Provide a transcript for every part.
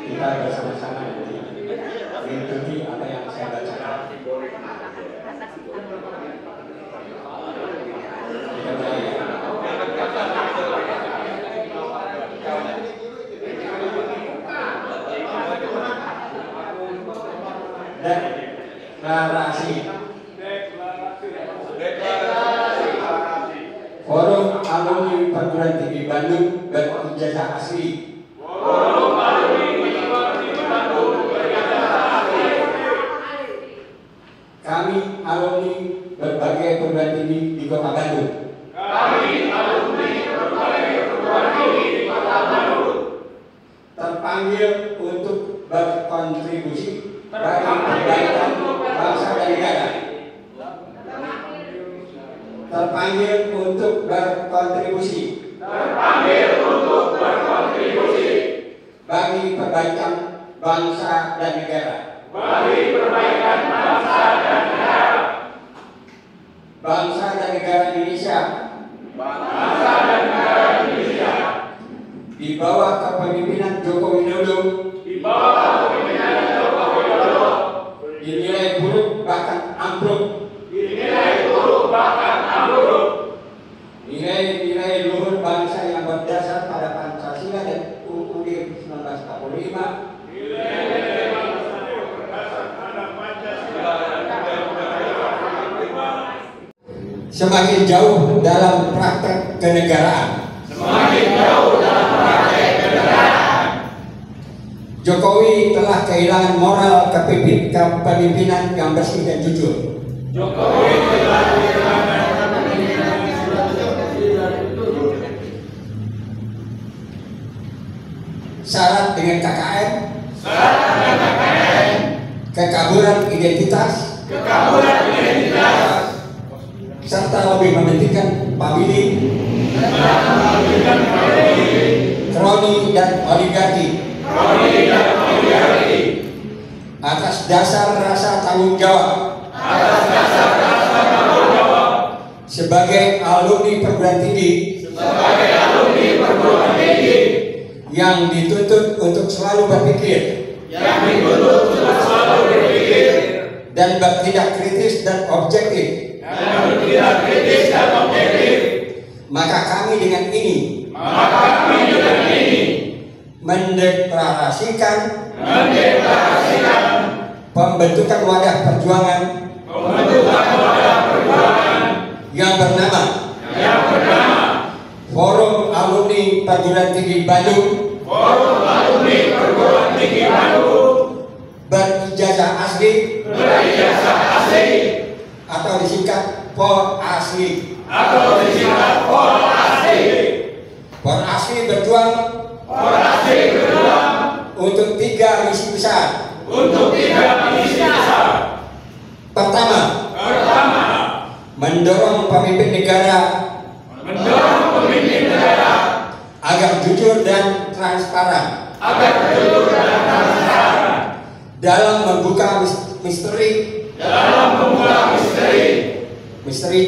kita bersama-sama mengikuti apa yang saya bacakan. Deklarasi. Forum Alumni Perguruan Tinggi Bandung berijazah asli. Forum Alumni Perguruan Tinggi Bandung berijazah asli. Kami alumni berbagai perguruan tinggi di Kota Bandung. Kami alumni berbagai perguruan tinggi di Kota Bandung. Terpanggil untuk berkontribusi bagi perbaikan bangsa dan negara. Terpanggil untuk berkontribusi. Terpanggil untuk berkontribusi bagi perbaikan bangsa dan negara. bagi perbaikan bangsa dan negara. Bangsa dan negara Indonesia. Bangsa dan negara Indonesia. Di bawah kepemimpinan Joko Widodo. Di bawah kepemimpinan Joko Widodo. Dinilai buruk bahkan ambruk. Dinilai buruk bahkan ambruk. Nilai-nilai luhur bangsa yang berdasar pada Pancasila dan UUD 1945. Nilai-nilai bangsa yang berdasar pada Pancasila dan semakin jauh dalam praktek kenegaraan. semakin jauh dalam praktek kenegaraan. Jokowi telah kehilangan moral kepemimpinan yang bersih dan jujur. Jokowi telah kehilangan syarat dengan KKN, kekaburan identitas, serta lebih mementingkan famili, kroni dan oligarki. Atas dasar rasa tanggung jawab, sebagai alumni perguruan tinggi, yang dituntut untuk selalu berpikir, dan bertindak kritis dan objektif, maka kami dengan ini mendeklarasikan pembentukan wadah perjuangan yang bernama Forum Alumni Perguruan Tinggi Bandung berijazah asli atau disingkat POR asli. POR asli berjuang untuk 3 misi besar. Pertama, mendorong pemimpin negara agar jujur dan transparan dalam membuka misteri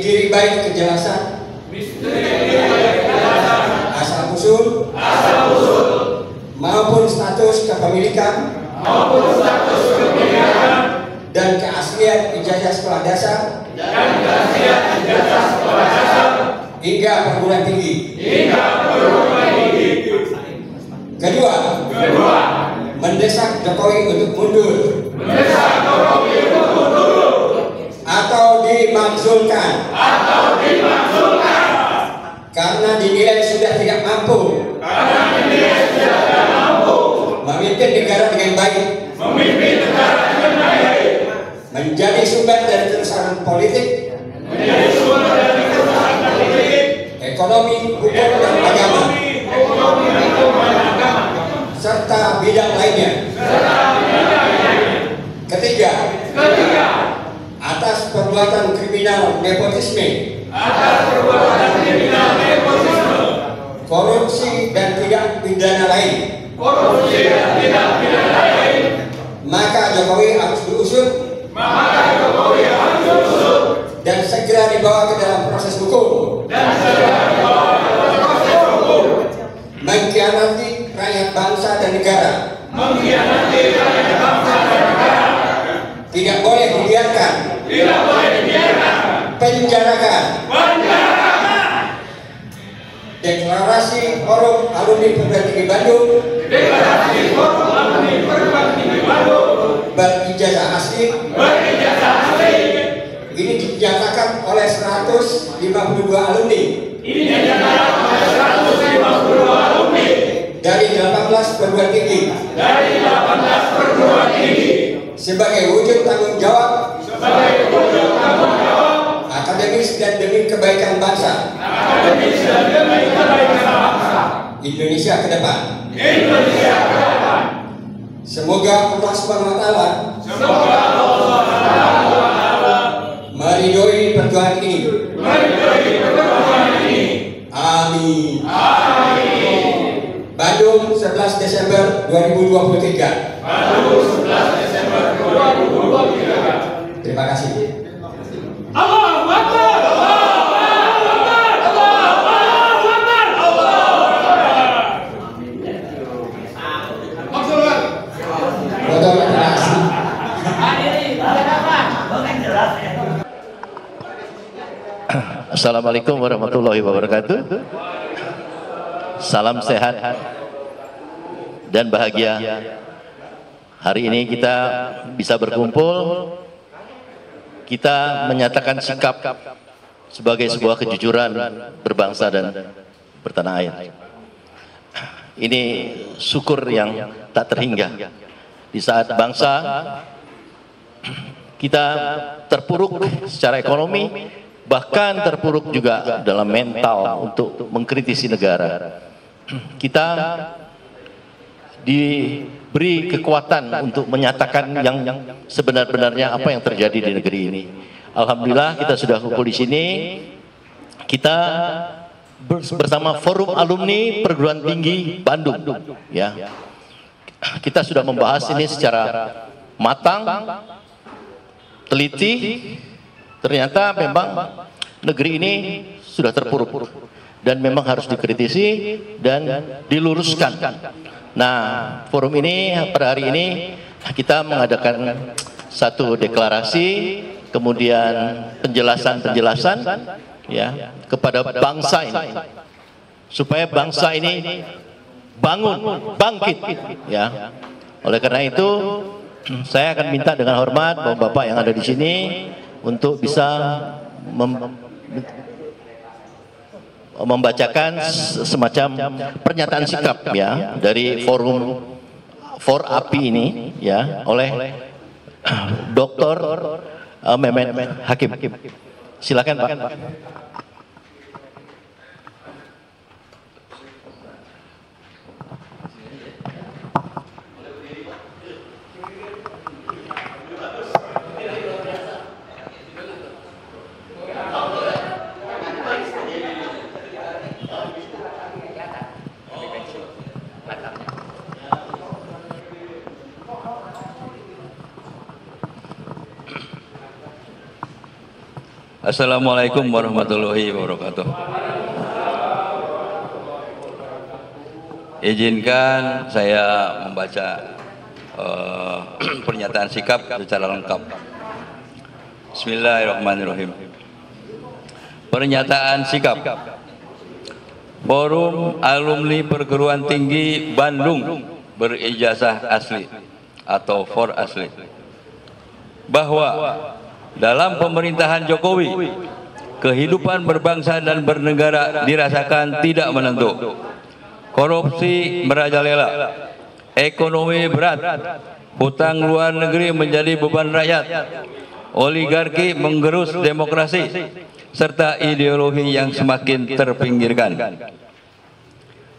diri baik kejelasan, asal usul maupun status kepemilikan dan keaslian ijazah sekolah dasar hingga perguruan tinggi. Kedua, mendesak Jokowi untuk mundur atau dimakzulkan karena dinilai sudah tidak mampu memimpin negara dengan baik, menjadi sumber dari kerusakan politik, ekonomi, hukum, dan agama, serta bidang lainnya. Ketiga, atas perbuatan kriminal nepotisme, korupsi dan tindak pidana lain, maka Jokowi harus diusut dan segera dibawa ke dalam proses hukum. Mengkhianati rakyat bangsa dan negara tidak boleh dibiarkan. Penjarakan. Deklarasi Forum Alumni Perguruan Tinggi Bandung berijazah asli ini dinyatakan oleh 152 alumni dari 18 perguruan tinggi sebagai wujud tanggung jawab akademis dan demi kebaikan bangsa Indonesia ke depan. Semoga Allah Subhanahu wa Ta'ala meridhoi perjuangan ini. Amin. Bandung 11 Desember 2023. Terima kasih. Allahu Akbar. Assalamualaikum warahmatullahi wabarakatuh. Salam sehat dan bahagia. Hari ini kita bisa berkumpul, kita menyatakan sikap sebagai sebuah kejujuran berbangsa dan bertanah air. Ini syukur yang tak terhingga di saat bangsa kita terpuruk secara ekonomi, bahkan terpuruk juga dalam mental untuk mengkritisi negara. Kita diberi kekuatan untuk menyatakan yang sebenar-benarnya apa yang terjadi di negeri ini. Alhamdulillah kita sudah kumpul di sini. Kita bersama Forum Alumni Perguruan Tinggi Bandung, ya. Kita sudah membahas ini secara matang, teliti. Ternyata memang negeri ini sudah terpuruk dan memang harus dikritisi dan diluruskan. Nah, forum ini pada hari ini kita mengadakan satu deklarasi, kemudian penjelasan-penjelasan ya kepada bangsa ini, supaya bangsa ini bangun, bangkit, ya. Oleh karena itu, saya akan minta dengan hormat Bapak-bapak yang ada di sini untuk bisa membacakan semacam pernyataan sikap ya dari forum API ini ya oleh Dr. Mehmet Hakim. Silakan Pak. Assalamualaikum warahmatullahi wabarakatuh. Izinkan saya membaca pernyataan sikap secara lengkap. Bismillahirrahmanirrahim. Pernyataan sikap Forum Alumni Perguruan Tinggi Bandung berijazah asli atau FOR asli, bahwa dalam pemerintahan Jokowi, kehidupan berbangsa dan bernegara dirasakan tidak menentu. Korupsi merajalela, ekonomi berat, hutang luar negeri menjadi beban rakyat, oligarki menggerus demokrasi, serta ideologi yang semakin terpinggirkan.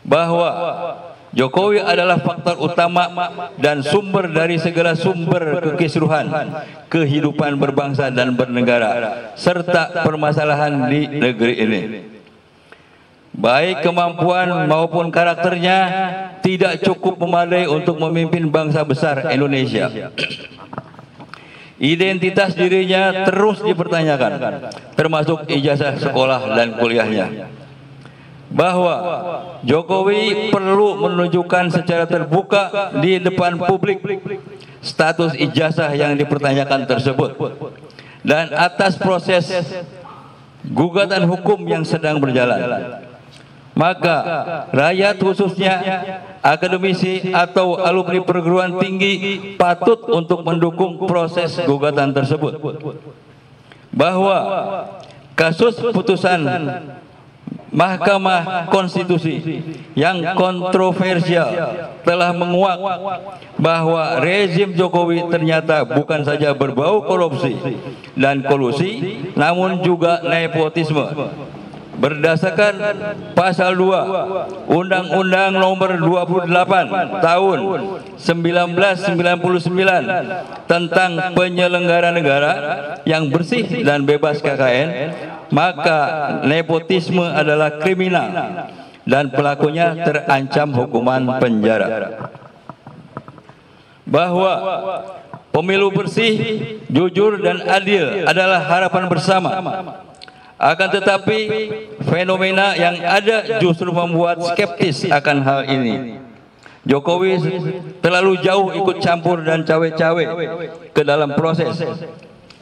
Bahwa Jokowi adalah faktor utama dan sumber dari segala sumber kekisruhan kehidupan berbangsa dan bernegara serta permasalahan di negeri ini. Baik kemampuan maupun karakternya tidak cukup memadai untuk memimpin bangsa besar Indonesia. Identitas dirinya terus dipertanyakan, termasuk ijazah sekolah dan kuliahnya. Bahwa Jokowi perlu menunjukkan secara terbuka di depan publik status ijazah yang dipertanyakan tersebut dan atas proses gugatan hukum yang sedang berjalan. Maka rakyat khususnya akademisi atau alumni perguruan tinggi patut untuk mendukung proses gugatan tersebut. Bahwa kasus putusan Mahkamah Konstitusi yang kontroversial telah menguak bahwa rezim Jokowi ternyata bukan saja berbau korupsi dan kolusi, namun juga nepotisme. Berdasarkan pasal 2 Undang-Undang Nomor 28 Tahun 1999 tentang penyelenggara negara yang bersih dan bebas KKN, maka nepotisme adalah kriminal dan pelakunya terancam hukuman penjara. Bahwa pemilu bersih, jujur dan adil adalah harapan bersama. Akan tetapi fenomena yang ada justru membuat skeptis akan hal ini. Jokowi terlalu jauh ikut campur dan cawe-cawe ke dalam proses.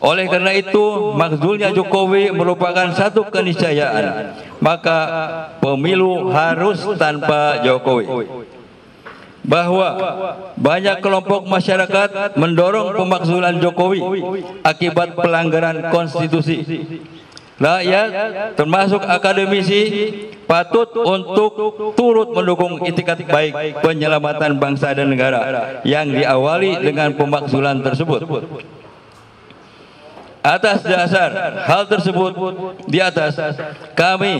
Oleh karena itu, makzulnya Jokowi merupakan satu keniscayaan. Maka pemilu harus tanpa Jokowi. Bahwa banyak kelompok masyarakat mendorong pemakzulan Jokowi akibat pelanggaran konstitusi. Rakyat termasuk akademisi patut untuk turut mendukung itikat baik penyelamatan bangsa dan negara yang diawali dengan pemakzulan tersebut. Atas dasar hal tersebut di atas, kami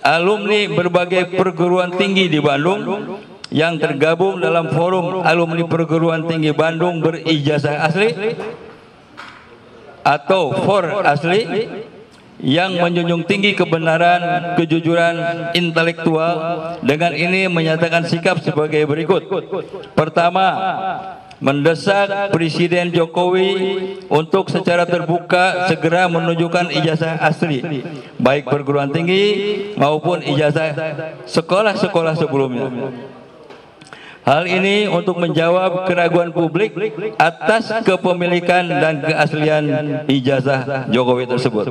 alumni berbagai perguruan tinggi di Bandung yang tergabung dalam Forum Alumni Perguruan Tinggi Bandung Berijazah Asli atau FOR Asli yang menjunjung tinggi kebenaran, kejujuran intelektual, dengan ini menyatakan sikap sebagai berikut. Pertama, mendesak Presiden Jokowi untuk secara terbuka segera menunjukkan ijazah asli, baik perguruan tinggi maupun ijazah sekolah-sekolah sebelumnya. Hal ini untuk menjawab keraguan publik atas kepemilikan dan keaslian ijazah Jokowi tersebut.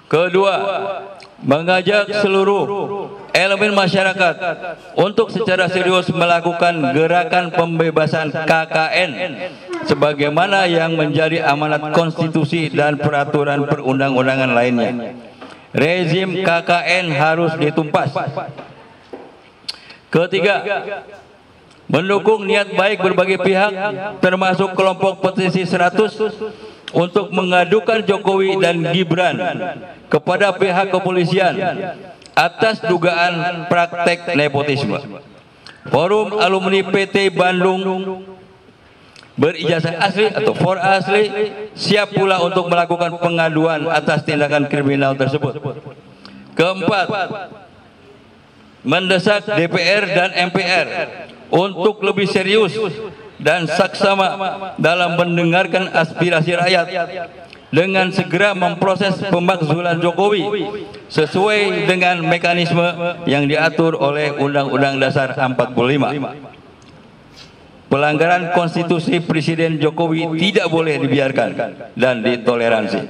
Kedua, mengajak seluruh elemen masyarakat untuk secara serius melakukan gerakan pembebasan KKN sebagaimana yang menjadi amanat konstitusi dan peraturan perundang-undangan lainnya. Rezim KKN harus ditumpas. Ketiga, mendukung niat baik berbagai pihak termasuk kelompok petisi 100 untuk mengadukan Jokowi dan Gibran kepada pihak kepolisian atas dugaan praktek nepotisme. Forum Alumni PT Bandung Berijazah Asli atau FOR Asli siap pula untuk melakukan pengaduan atas tindakan kriminal tersebut. Keempat, mendesak DPR dan MPR untuk lebih serius dan saksama dalam mendengarkan aspirasi rakyat dengan segera memproses pemakzulan Jokowi sesuai dengan mekanisme yang diatur oleh Undang-Undang Dasar 45. Pelanggaran konstitusi Presiden Jokowi tidak boleh dibiarkan dan ditoleransi.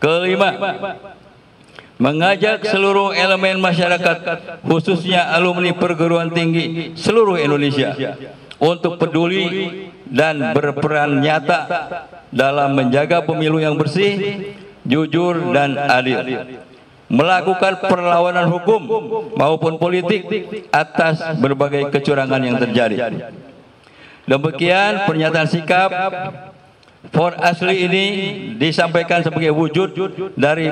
Kelima, mengajak seluruh elemen masyarakat khususnya alumni perguruan tinggi seluruh Indonesia untuk peduli dan berperan nyata dalam menjaga pemilu yang bersih, jujur dan adil. Melakukan perlawanan hukum maupun politik atas berbagai kecurangan yang terjadi. Demikian pernyataan sikap For Asli ini disampaikan sebagai wujud dari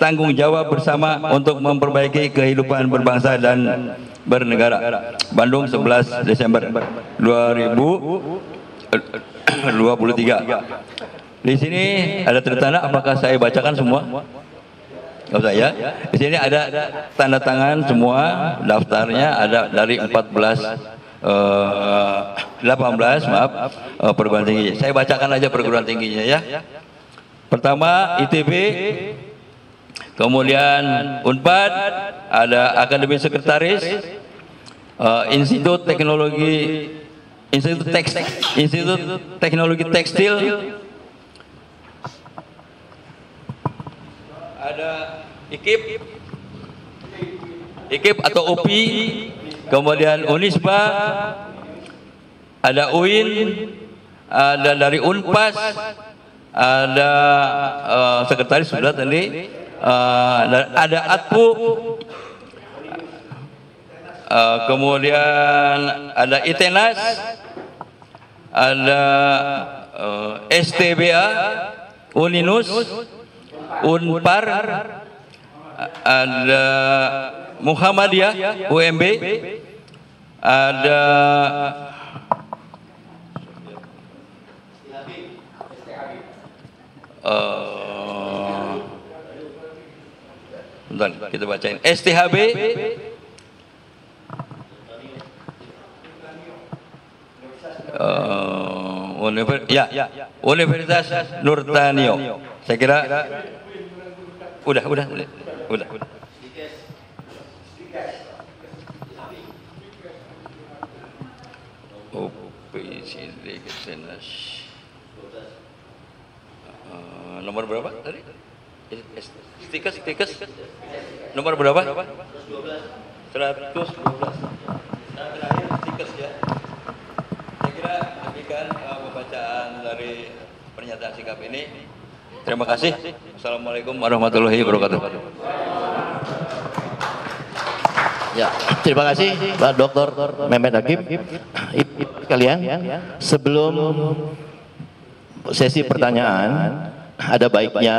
tanggung jawab bersama untuk memperbaiki kehidupan berbangsa dan bernegara. Bandung 11 Desember 2023. Di sini ada tanda tanda, apakah saya bacakan semua? Nggak usah ya. Di sini ada tanda tangan semua, daftarnya ada dari 18 perguruan tinggi. Saya bacakan aja perguruan tingginya ya. Pertama ITB, kemudian Unpad, ada Akademi Sekretaris, Institut Teknologi Tekstil, ada IKIP atau UPI, kemudian Unisba, ada UIN, ada dari Unpas, ada sekretaris sudah tadi, ada ATPU, kemudian ada ITENAS, ada STBA, Uninus, Unpar, ada Muhammadiyah, UMB, ada bentar, kita bacain STHB, Universitas Nurtanio. Saya kira udah. Nomor berapa tadi? Stikes. Nomor berapa? 112. Nah, terakhir stikes ya. Saya kira demikian pembacaan dari pernyataan sikap ini. Terima kasih. Assalamualaikum warahmatullahi wabarakatuh. Ya, terima kasih Pak Dr. Mehmet Hakim. Kalian, sebelum sesi pertanyaan, ada baiknya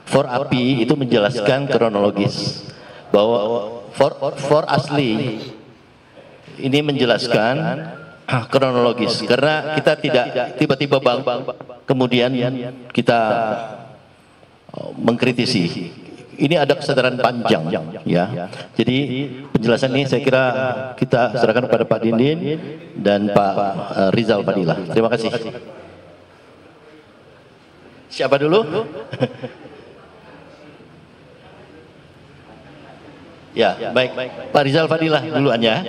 For API itu menjelaskan kronologis bahwa For Asli ini menjelaskan kronologis, karena kita tidak tiba-tiba kemudian kita mengkritisi. Ini ada kesadaran panjang ya. Jadi penjelasan ini saya kira kita serahkan kepada Pak Dindin dan Pak Rizal Fadilah. Terima kasih. Siapa dulu? Ya, baik. Pak Rizal Fadilah duluan ya.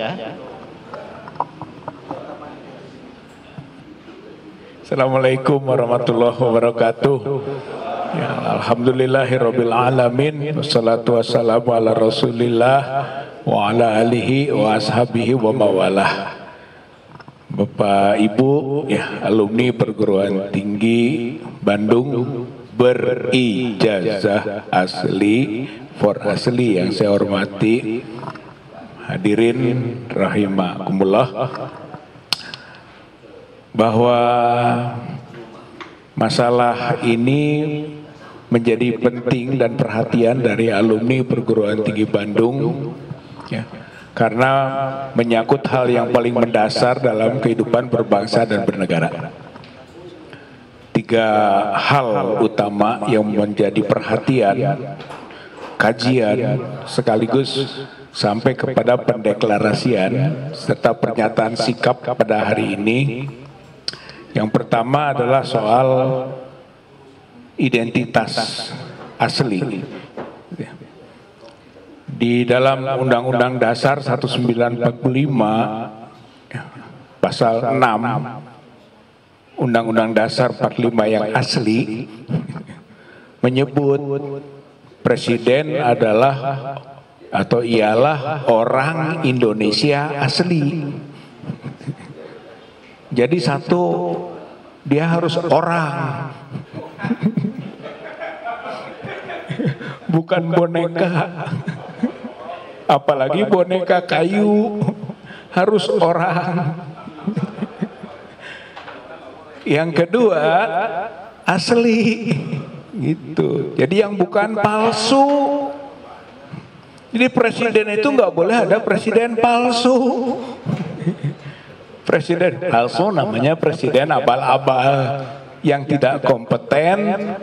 Assalamualaikum warahmatullahi wabarakatuh. Ya, alhamdulillahirabbil alamin, wassalatu wassalamu ala Rasulillah wa ala alihi wa ashabihi wa mawalah. Bapak Ibu, ya, alumni perguruan tinggi Bandung berijazah asli For Asli yang saya hormati, hadirin rahimakumullah, bahwa masalah ini menjadi penting dan perhatian dari alumni perguruan tinggi Bandung ya, karena menyangkut hal yang paling mendasar dalam kehidupan berbangsa dan bernegara. 3 hal utama yang menjadi perhatian, kajian, sekaligus sampai kepada pendeklarasian serta pernyataan sikap pada hari ini. Yang pertama adalah soal identitas asli. Di dalam Undang-Undang Dasar 1945 pasal 6 Undang-Undang Dasar 45 yang asli menyebut presiden adalah atau ialah orang Indonesia asli. Jadi satu, dia harus orang, bukan boneka apalagi boneka kayu, harus orang. Yang kedua, asli gitu. Jadi yang bukan palsu. Jadi presiden itu nggak boleh ada presiden palsu. Presiden palsu namanya presiden abal-abal yang tidak kompeten,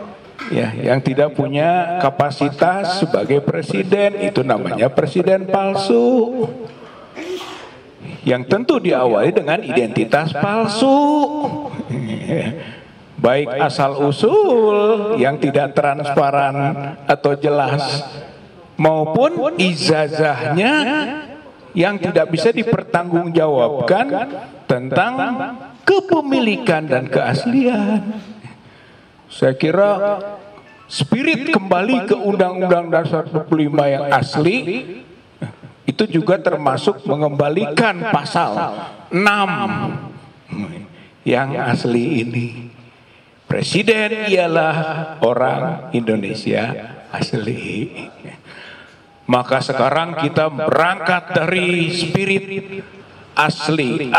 ya, yang tidak punya kapasitas sebagai presiden, itu namanya presiden palsu. Yang tentu diawali dengan identitas palsu. Baik asal usul yang tidak transparan atau jelas, maupun ijazahnya yang tidak bisa dipertanggungjawabkan tentang kepemilikan dan keaslian. Saya kira spirit kembali ke Undang-Undang Dasar 45 yang asli itu juga termasuk mengembalikan pasal 6 yang asli ini. Presiden ialah orang Indonesia asli. Maka sekarang kita berangkat dari spirit asli,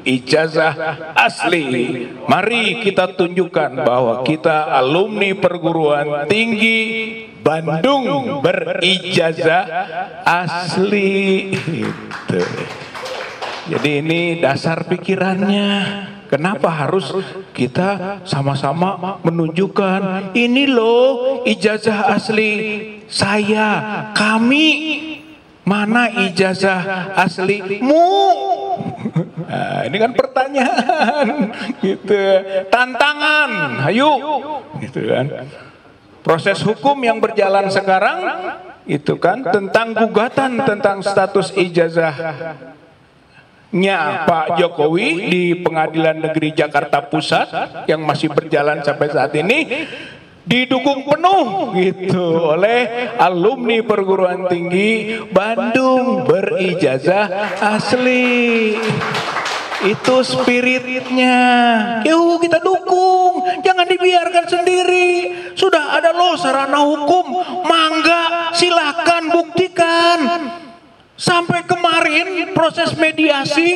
ijazah asli. Mari kita tunjukkan bahwa kita alumni perguruan tinggi Bandung berijazah asli. Gitu. Jadi ini dasar pikirannya. Kenapa harus kita sama-sama menunjukkan ini loh ijazah asli saya, kami, mana ijazah aslimu? Nah, ini kan pertanyaan, gitu, tantangan, ayo, gitu kan. Proses hukum yang berjalan sekarang itu kan tentang gugatan tentang status ijazahnya Pak Jokowi di Pengadilan Negeri Jakarta Pusat yang masih berjalan sampai saat ini didukung penuh gitu oleh alumni perguruan tinggi Bandung berijazah asli. Itu spiritnya. Yuk kita dukung, jangan dibiarkan sendiri. Sudah ada loh sarana hukum, mangga silahkan buktikan. Sampai kemarin proses mediasi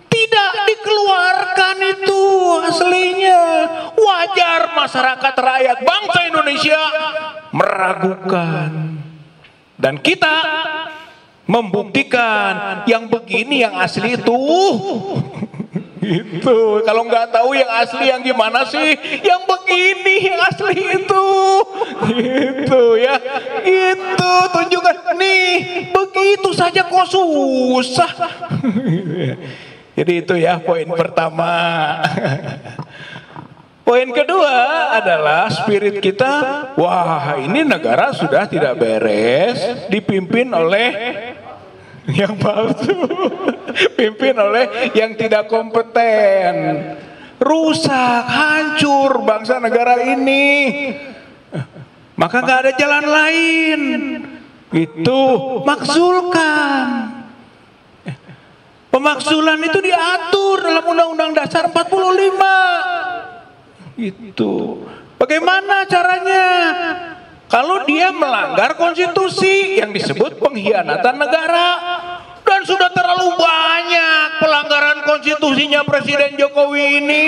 tidak dikeluarkan itu aslinya. Wajar masyarakat rakyat bangsa Indonesia meragukan. Dan kita membuktikan yang begini yang asli itu. Itu kalau nggak tahu yang asli yang gimana sih, yang begini yang asli itu, gitu ya, itu tunjukkan nih, begitu saja kok susah. Jadi itu ya poin pertama. Poin kedua adalah spirit kita, wah ini negara sudah tidak beres, dipimpin oleh yang palsu, pimpin oleh yang tidak kompeten, rusak, hancur bangsa negara ini. Maka nggak ada jalan lain, itu maksulkan. Pemaksulan itu diatur dalam Undang-Undang Dasar 45. Itu bagaimana caranya? Kalau dia melanggar konstitusi yang disebut pengkhianatan negara. Dan sudah terlalu banyak pelanggaran konstitusinya Presiden Jokowi ini.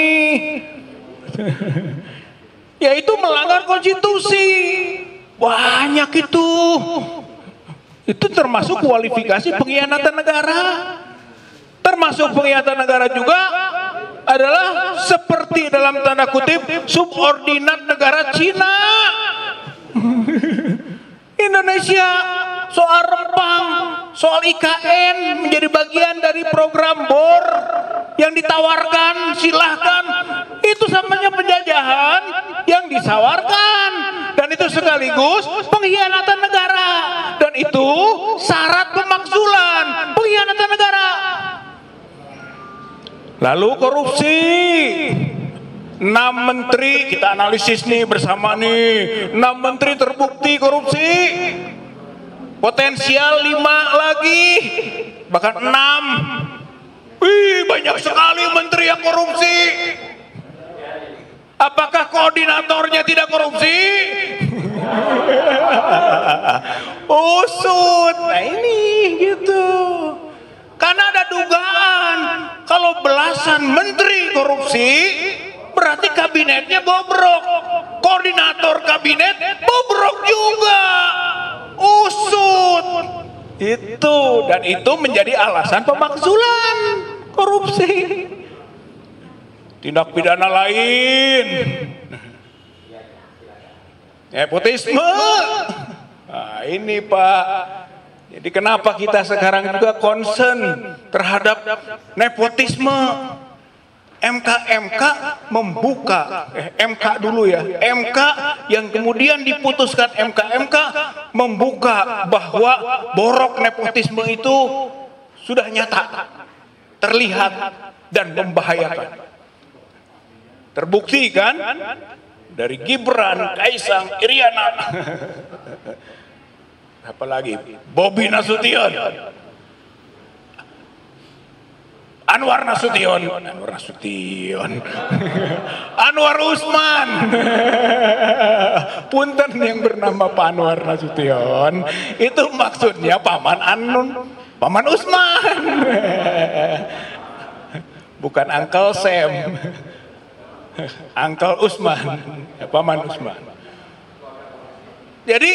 Yaitu melanggar konstitusi. Banyak itu. Itu termasuk kualifikasi pengkhianatan negara. Termasuk pengkhianatan negara juga adalah seperti dalam tanda kutip subordinat negara Cina. Indonesia soal Rempang, soal IKN menjadi bagian dari program BOR yang ditawarkan, silahkan. Itu samanya penjajahan yang disawarkan. Dan itu sekaligus pengkhianatan negara. Dan itu syarat pemaksulan pengkhianatan negara. Lalu korupsi. 6 menteri kita analisis nih bersama nih. 6 menteri terbukti korupsi. Potensial 5 lagi. Bahkan 6. Wih, banyak sekali menteri yang korupsi. Apakah koordinatornya tidak korupsi? Usut. Nah ini gitu. Karena ada dugaan kalau belasan menteri korupsi berarti kabinetnya bobrok. Koordinator kabinet bobrok juga. Usut. Itu, dan itu menjadi alasan pemakzulan korupsi. Tindak pidana lain, nepotisme. Nah ini Pak, jadi kenapa kita sekarang juga concern terhadap nepotisme? MK membuka, MK dulu ya, MK yang kemudian diputuskan MK membuka bahwa borok nepotisme itu sudah nyata, terlihat dan membahayakan. Terbukti kan dari Gibran, Kaisang, Iriana, apalagi Bobi Nasution, Anwar Nasution, Anwar Usman, punten yang bernama Pak Anwar Nasution, itu maksudnya Paman Usman, bukan Uncle Sam, Uncle Usman, Paman Usman. Jadi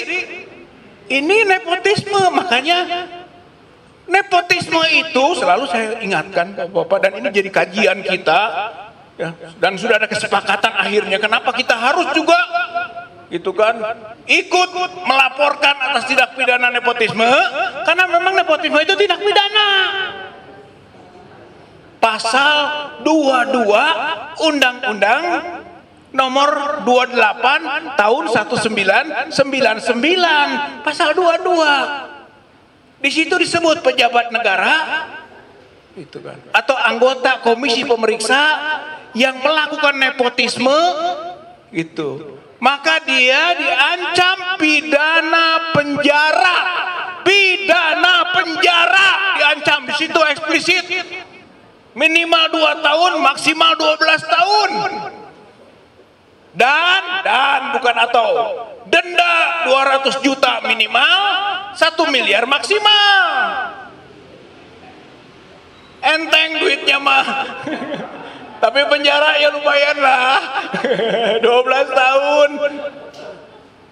ini nepotisme, makanya nepotisme itu selalu saya ingatkan Bapak, dan ini jadi kajian kita ya, dan sudah ada kesepakatan akhirnya kenapa kita harus juga gitu kan ikut melaporkan atas tindak pidana nepotisme, karena memang nepotisme itu tindak pidana. Pasal 22 Undang-Undang nomor 28 tahun 1999, pasal 22. Di situ disebut pejabat negara itu kan, atau anggota komisi pemeriksa yang melakukan nepotisme itu, maka dia diancam pidana penjara. Pidana penjara diancam, di situ eksplisit. Minimal 2 tahun, maksimal 12 tahun. Dan bukan atau denda 200 juta minimal, 1 miliar maksimal. Enteng duitnya mah. Tapi penjara ya lumayan lah. 12 tahun.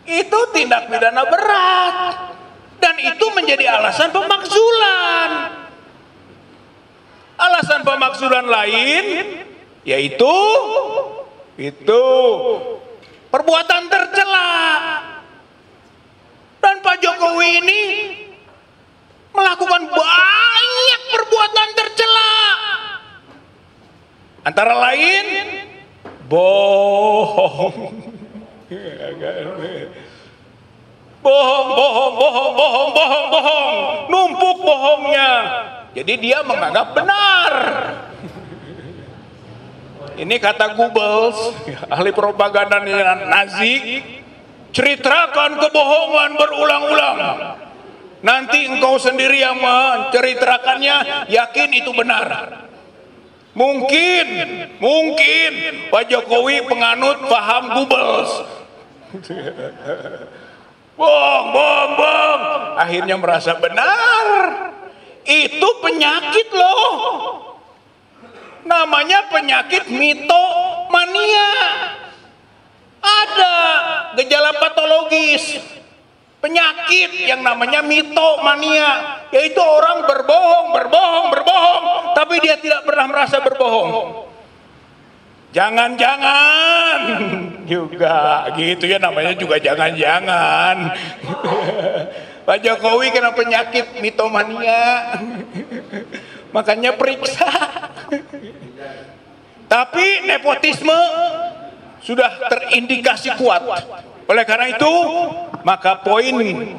Itu tindak pidana berat. Dan itu menjadi alasan pemakzulan. Alasan pemakzulan lain yaitu perbuatan tercela. Dan Pak Jokowi ini melakukan banyak perbuatan tercela. Antara lain bohong. Bohong. Numpuk bohongnya. Jadi dia menganggap benar. Ini kata Google, ahli propaganda Nazi, ceritakan kebohongan berulang-ulang. Nanti engkau sendiri yang menceritakannya, yakin itu benar. Mungkin Pak Jokowi penganut paham Google. Bohong. Akhirnya merasa benar. Itu penyakit loh. Namanya penyakit mitomania. Ada gejala patologis penyakit yang namanya mitomania, yaitu orang berbohong, tapi dia tidak pernah merasa berbohong. Jangan-jangan juga gitu ya, namanya juga jangan-jangan. Pak Jokowi kena penyakit mitomania, makanya periksa. Tapi nepotisme sudah terindikasi kuat. Oleh karena itu, maka poin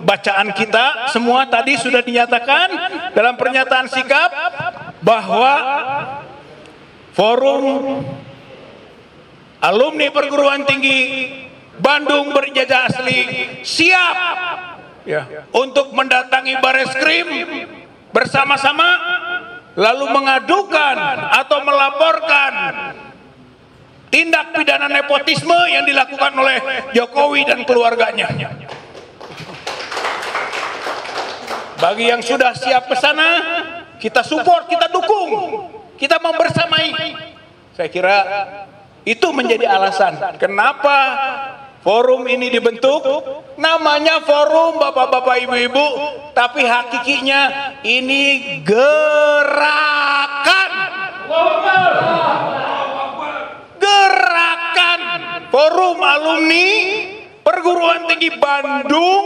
bacaan kita semua tadi sudah dinyatakan dalam pernyataan sikap bahwa Forum Alumni Perguruan Tinggi Bandung Berijazah Asli siap untuk mendatangi Bareskrim bersama-sama, lalu mengadukan atau melaporkan tindak pidana nepotisme yang dilakukan oleh Jokowi dan keluarganya. Bagi yang sudah siap ke sana, kita support, kita dukung, kita membersamai. Saya kira itu menjadi alasan kenapa forum ini dibentuk. Namanya forum bapak-bapak ibu-ibu, tapi hakikinya ini gerakan. Gerakan Forum Alumni Perguruan Tinggi Bandung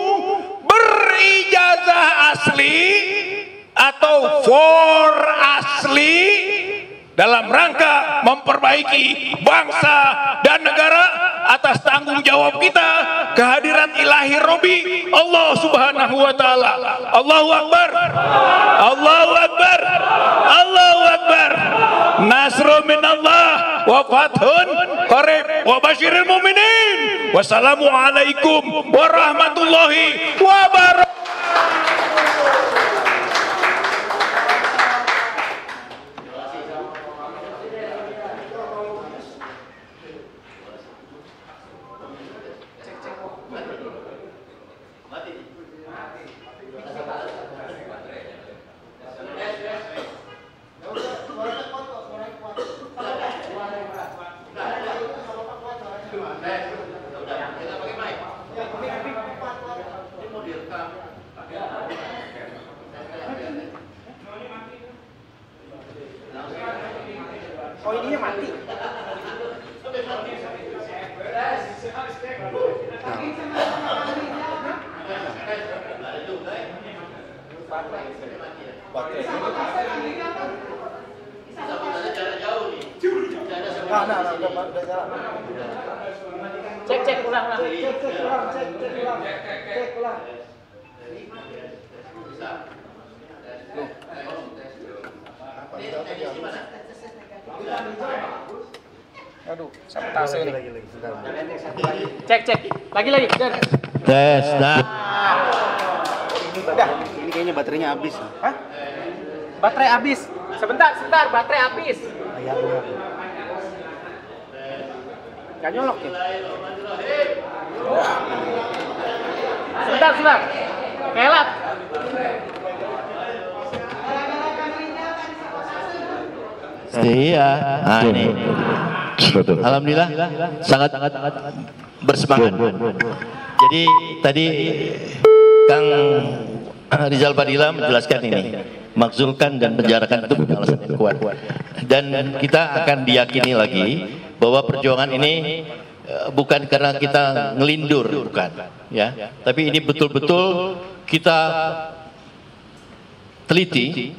berijazah asli atau for asli dalam rangka memperbaiki bangsa dan negara atas tanggung jawab kita kehadiran ilahi Robi Allah Subhanahu wa taala. Allahu Akbar. Allahu Akbar. Allahu Akbar. Nasrun minallah wa fathun qarib wa basyiril mu'minin. Wassalamualaikum warahmatullahi wabarakatuh. Oh, ininya mati. Cek ulang. Aduh, sabotase nih. Cek. Lagi. Tes, nah. Udah, ini kayaknya baterainya habis. Hah? Baterai habis. Sebentar, baterai habis. Gak nyolok ya? Sebentar. Kelap. Iya. Nah, ini. Alhamdulillah sangat bersemangat. Jadi tadi Kang Rizal Fadila menjelaskan ini, makzulkan dan penjarakan itu punya alasan yang kuat. Dan kita akan diyakini lagi bahwa perjuangan ini bukan karena kita ngelindur, bukan, ya. Tapi ini betul-betul kita teliti,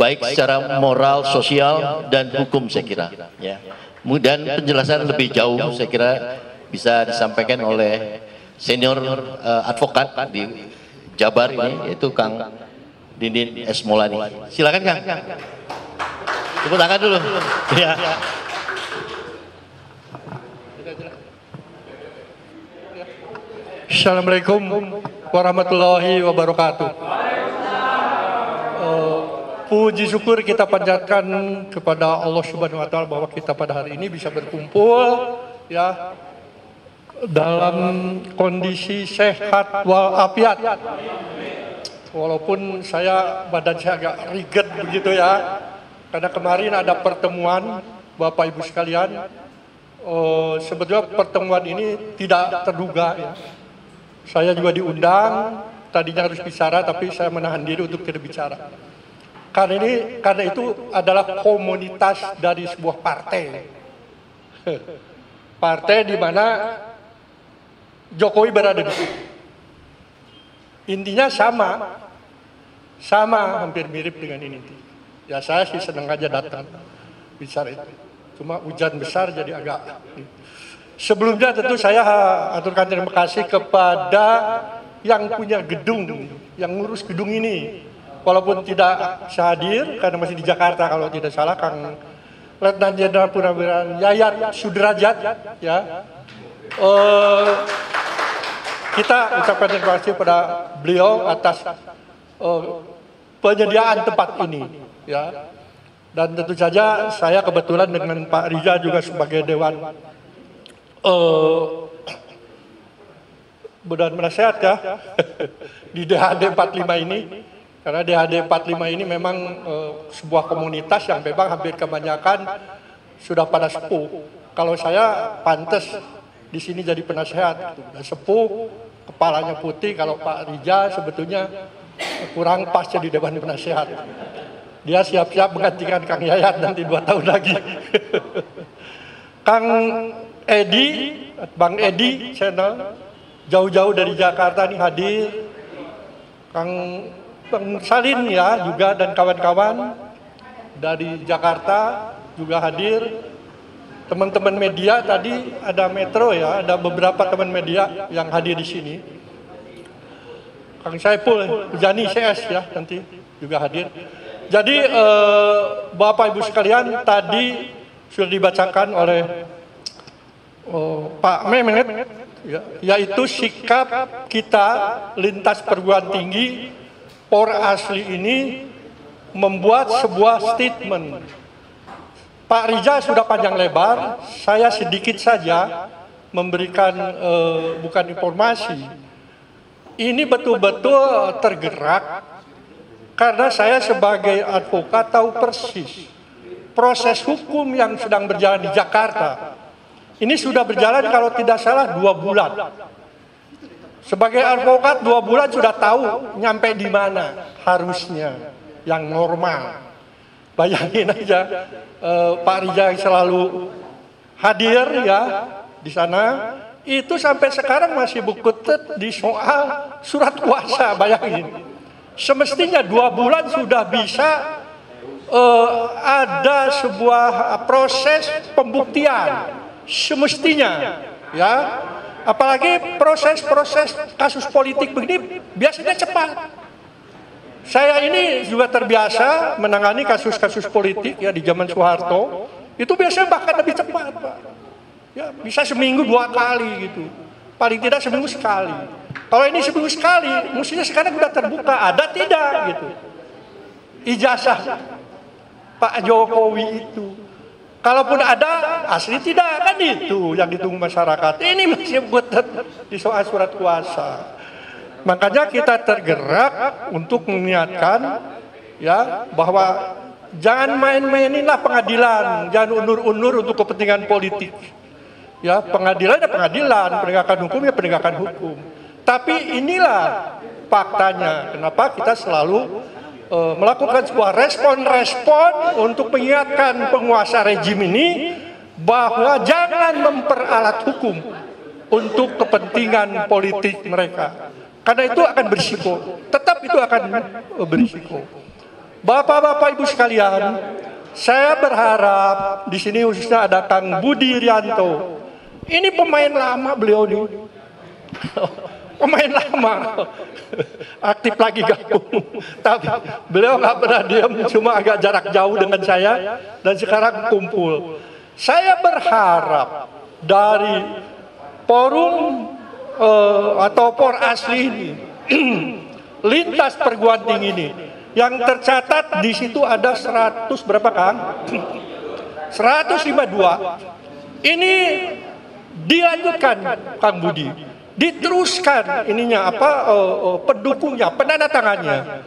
baik secara moral, sosial, dan hukum saya kira. Ya. Dan penjelasan lebih jauh saya kira bisa disampaikan oleh senior advokat di Jabar ini, yaitu Kang Dindin S. Maulani. Silakan Kang. Tepuk tangan dulu. Ya. Assalamualaikum warahmatullahi wabarakatuh. Puji syukur kita panjatkan kepada Allah Subhanahu wa taala bahwa kita pada hari ini bisa berkumpul ya dalam kondisi sehat walafiat. Walaupun badan saya agak riget begitu ya. Karena kemarin ada pertemuan Bapak Ibu sekalian. Sebetulnya pertemuan ini tidak terduga ya. Saya juga diundang, tadinya harus bicara tapi saya menahan diri untuk tidak bicara. Karena itu adalah komunitas dari sebuah partai. Partai di mana Jokowi berada di situ. Intinya sama hampir mirip dengan ini. Ya saya sih senang aja datang bicara itu. Cuma hujan besar jadi agak. Sebelumnya tentu saya aturkan terima kasih kepada yang punya gedung, yang ngurus gedung ini. Walaupun tidak hadir karena masih di Jakarta kalau tidak salah, Kang Letnan Jenderal Purnawirawan Yayat Sudrajat ya. Kita ucapkan terima kasih pada beliau atas penyediaan tempat ini ya. Dan tentu saja saya kebetulan dengan Pak Riza juga sebagai Dewan Penasehat ya di DHD 45 ini. Karena DHD 45 ini memang sebuah komunitas yang memang hampir kebanyakan sudah pada sepuh. Kalau saya pantas di sini jadi penasehat, gitu. Udah sepuh, kepalanya putih. Kalau Pak Riza sebetulnya kurang pas jadi Dewan Penasehat. Dia siap-siap menggantikan Kang Yayat nanti 2 tahun lagi. Kang Edi, Bang Edi channel, jauh-jauh dari Jakarta nih hadir. Kang Bang Salin ya juga dan kawan-kawan dari Jakarta juga hadir. Teman-teman media tadi ada Metro ya, ada beberapa teman media yang hadir di sini. Kang Saiful, Jani CS ya nanti juga hadir. Jadi Bapak Ibu sekalian tadi sudah dibacakan oleh Pak Mehmet ya, yaitu sikap kita lintas perguruan tinggi Por-Asli ini membuat sebuah statement. Pak Riza sudah panjang lebar, saya sedikit saja memberikan bukan informasi. Ini betul-betul tergerak karena saya sebagai advokat tahu persis proses hukum yang sedang berjalan di Jakarta. Ini sudah berjalan kalau tidak salah 2 bulan. Sebagai advokat 2 bulan sudah tahu nyampe di mana harusnya yang normal. Bayangin aja Pak Riza yang selalu hadir ya di sana, itu sampai sekarang masih berkutat di soal surat kuasa. Bayangin. Semestinya 2 bulan sudah bisa ada sebuah proses pembuktian. Semestinya ya. Apalagi proses-proses kasus politik begini biasanya cepat. Saya ini juga terbiasa menangani kasus-kasus politik ya di zaman Soeharto. Itu biasanya bahkan lebih cepat, Pak. Ya, bisa seminggu 2 kali gitu. Paling tidak seminggu sekali. Kalau ini seminggu sekali, mestinya sekarang sudah terbuka. Ada tidak gitu. Ijazah Pak Jokowi itu. Kalaupun ada, asli tidak kan itu yang ditunggu masyarakat. Ini masih buat di soal surat kuasa. Makanya kita tergerak untuk mengingatkan ya bahwa jangan main-maininlah pengadilan, jangan undur-undur untuk kepentingan politik. Ya, pengadilan ya pengadilan, penegakan hukum ya penegakan hukum. Tapi inilah faktanya. Kenapa kita selalu melakukan sebuah respon-respon untuk mengingatkan penguasa rejim ini bahwa jangan memperalat hukum untuk kepentingan politik mereka. Karena itu akan berisiko, tetap itu akan berisiko. Bapak-bapak Ibu sekalian, saya berharap di sini khususnya ada Kang Budi Rianto. Ini pemain lama beliau nih. Pemain lama. Aktif lagi gabung. Tapi beliau nggak pernah diam, cuma agak jarak jauh dengan saya dan sekarang kumpul. Saya berharap dari forum atau Por-Asli ini lintas perguruan tinggi ini yang tercatat di situ ada 100 berapa Kang? 152. Ini dilanjutkan Kang Budi, diteruskan ininya apa pendukungnya, penandatangannya.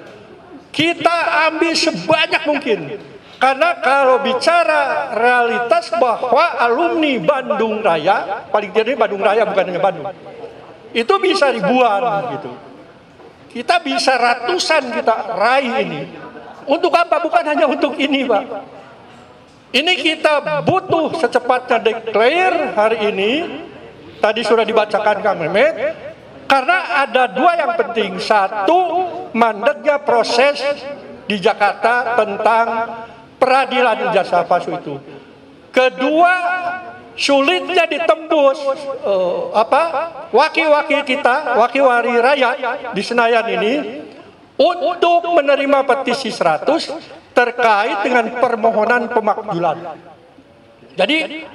Kita ambil sebanyak mungkin. Karena kalau bicara realitas bahwa alumni Bandung Raya, paling tidak Bandung Raya bukan hanya Bandung, itu bisa ribuan gitu. Kita bisa ratusan kita raih ini. Untuk apa? Bukan hanya untuk ini, Pak. Ini kita butuh secepatnya declare hari ini. Tadi sudah dibacakan Kang Mehmet. Karena ada 2 yang penting. 1, mandeknya proses di Jakarta tentang peradilan ijazah palsu itu. Kedua, sulitnya ditembus wakil-wakil kita, wakil-wakil rakyat di Senayan ini untuk menerima petisi 100 terkait dengan permohonan pemakzulan. Jadi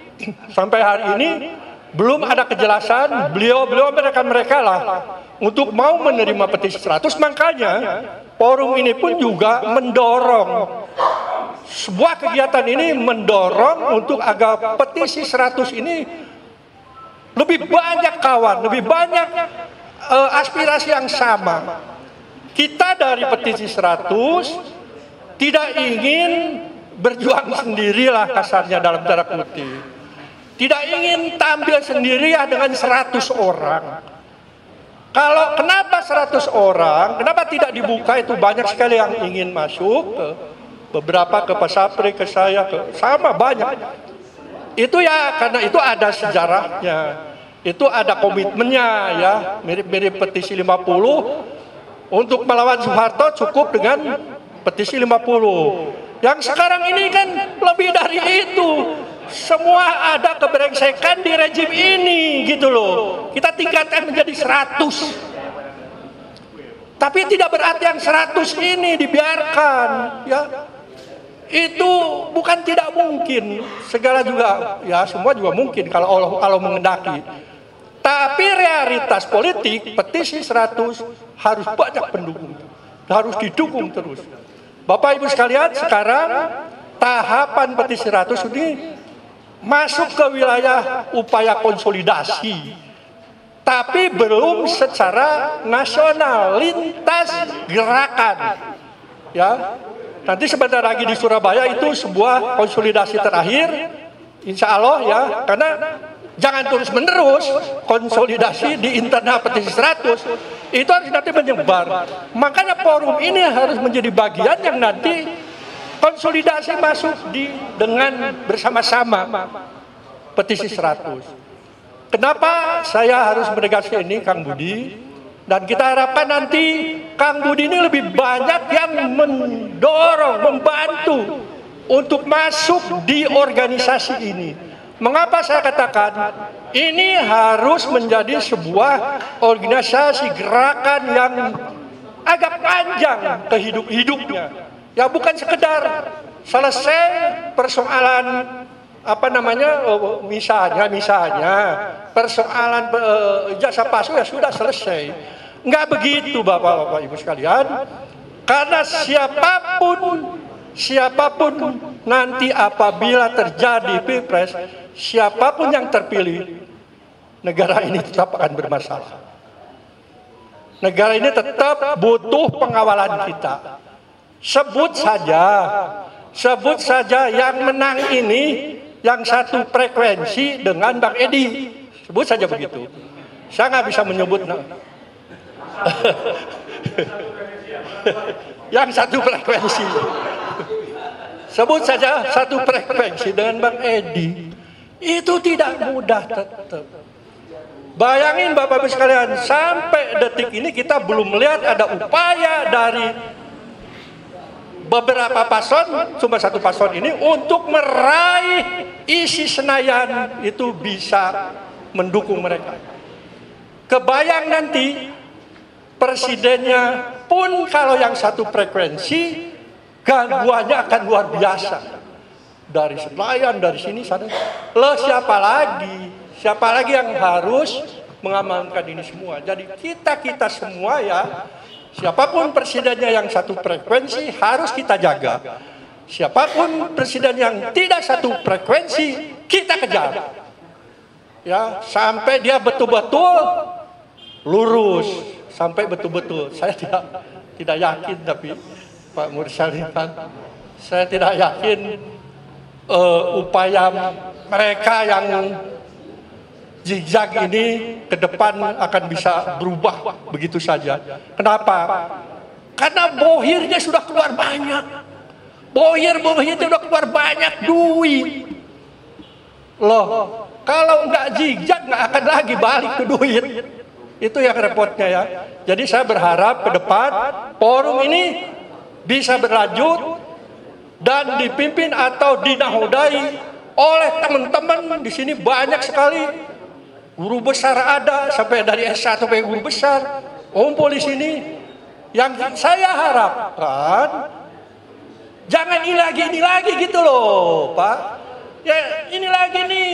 sampai hari ini belum ada kejelasan. Beliau mereka lah untuk mau menerima petisi 100. Makanya forum ini pun juga mendorong sebuah kegiatan ini mendorong untuk agar petisi 100 ini lebih banyak kawan, lebih banyak aspirasi yang sama. Kita dari petisi 100 tidak ingin berjuang sendirilah kasarnya dalam tanda kutip. Tidak ingin tampil sendiri ya dengan 100 orang. Kalau kenapa 100 orang, kenapa tidak dibuka, itu banyak sekali yang ingin masuk, beberapa ke Pak Sapri, ke saya, sama banyak. Itu ya karena itu ada sejarahnya, itu ada komitmennya ya, mirip-mirip petisi 50. Untuk melawan Soeharto cukup dengan petisi 50. Yang sekarang ini kan lebih dari itu. Semua ada keberengsekan di rejim ini gitu loh. Kita tingkatkan menjadi 100. Tapi tidak berarti yang 100 ini dibiarkan ya. Itu bukan tidak mungkin. Segala juga ya, semua juga mungkin kalau Allah mengendaki. Tapi realitas politik petisi 100 harus banyak pendukung, harus didukung terus. Bapak Ibu sekalian, sekarang tahapan petisi 100 ini masuk ke wilayah upaya konsolidasi, tapi belum secara nasional, lintas gerakan. Ya, nanti sebentar lagi di Surabaya itu sebuah konsolidasi terakhir, insya Allah ya, karena jangan terus-menerus konsolidasi di internal petisi 100. Itu harus nanti menyebar. Makanya forum ini harus menjadi bagian yang nanti konsolidasi masuk dengan bersama-sama petisi 100. Kenapa saya harus menegaskan ini, Kang Budi? Dan kita harapkan nanti Kang Budi ini lebih banyak yang mendorong, membantu untuk masuk di organisasi ini. Mengapa saya katakan ini harus menjadi sebuah organisasi gerakan yang agak panjang hidupnya. Ya bukan sekedar selesai persoalan misalnya persoalan ijazah palsu ya sudah selesai. Enggak begitu Bapak-bapak Ibu sekalian. Karena siapapun nanti apabila terjadi Pilpres, siapapun yang terpilih, negara ini tetap akan bermasalah. Negara ini tetap butuh pengawalan kita. Sebut saja yang menang ini, yang satu frekuensi dengan Bang Edi. Sebut saja begitu. Saya nggak bisa menyebut. Yang satu frekuensi. Sebut saja satu frekuensi dengan Bang Edi. Itu tidak mudah tetap. Bayangin Bapak-Ibu sekalian, sampai detik ini kita belum melihat ada upaya dari beberapa paslon, cuma satu paslon ini untuk meraih isi Senayan itu bisa mendukung mereka. Kebayang nanti presidennya pun kalau yang satu frekuensi, gangguannya akan luar biasa. Dari Senayan, dari sini sana. Loh siapa lagi yang harus mengamankan ini semua? Jadi kita semua ya, siapapun presidennya yang satu frekuensi harus kita jaga. Siapapun presiden yang tidak satu frekuensi kita kejar. Ya, sampai dia betul-betul lurus, sampai betul-betul. Saya tidak yakin, tapi Pak Mursyaliman, saya tidak yakin upaya mereka yang zigzag ini ke depan akan bisa berubah begitu saja. Kenapa? Karena bohirnya sudah keluar banyak. Bohirnya sudah keluar banyak duit. Loh, kalau nggak zigzag nggak akan lagi balik ke duit. Itu yang repotnya ya. Jadi saya berharap ke depan forum ini bisa berlanjut dan dipimpin atau dinahodai oleh teman-teman di sini banyak sekali. Guru besar ada, sampai dari S1 sampai guru besar kumpul di sini. Yang saya harapkan jangan ini lagi gitu loh, Pak. Ya ini lagi nih,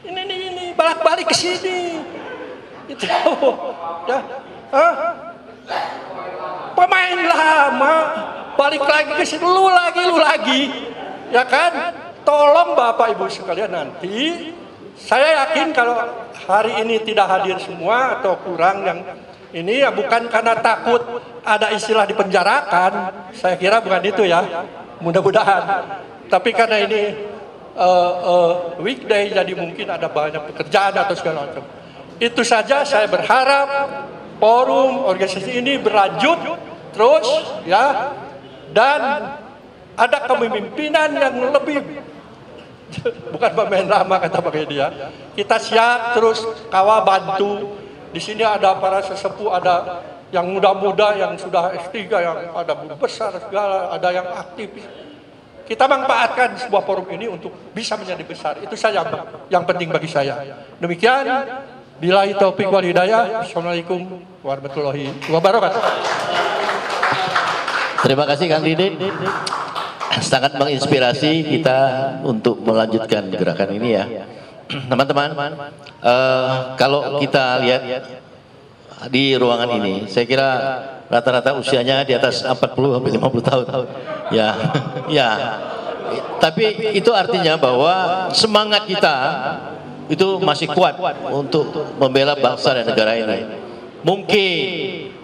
ini balik-balik ke sini. Itu ya, pemain lama balik lagi ke sini, lu lagi. Ya kan? Tolong Bapak Ibu sekalian nanti, saya yakin kalau hari ini tidak hadir semua atau kurang yang ini ya bukan karena takut ada istilah dipenjarakan, saya kira bukan itu ya, mudah-mudahan. Tapi karena ini weekday jadi mungkin ada banyak pekerjaan atau segala macam. Itu saja saya berharap forum organisasi ini berlanjut terus ya, dan ada kepemimpinan yang lebih, bukan pemain lama kata Pak Edi ya. Kita siap terus kawal bantu. Di sini ada para sesepuh, ada yang muda-muda yang sudah S3, yang ada guru besar segala, ada yang aktivis. Kita manfaatkan sebuah forum ini untuk bisa menjadi besar. Itu saja yang penting bagi saya. Demikian, billahi taufiq wal hidayah. Assalamualaikum warahmatullahi wabarakatuh. Terima kasih Kang Didin. Sangat menginspirasi kita untuk melanjutkan gerakan ini ya. Teman-teman, kalau kita lihat di ruangan ini, saya kira rata-rata usianya di atas 40 sampai 50 tahun. Ya, ya. Tapi itu artinya bahwa semangat kita itu masih kuat untuk membela bangsa dan negara ini.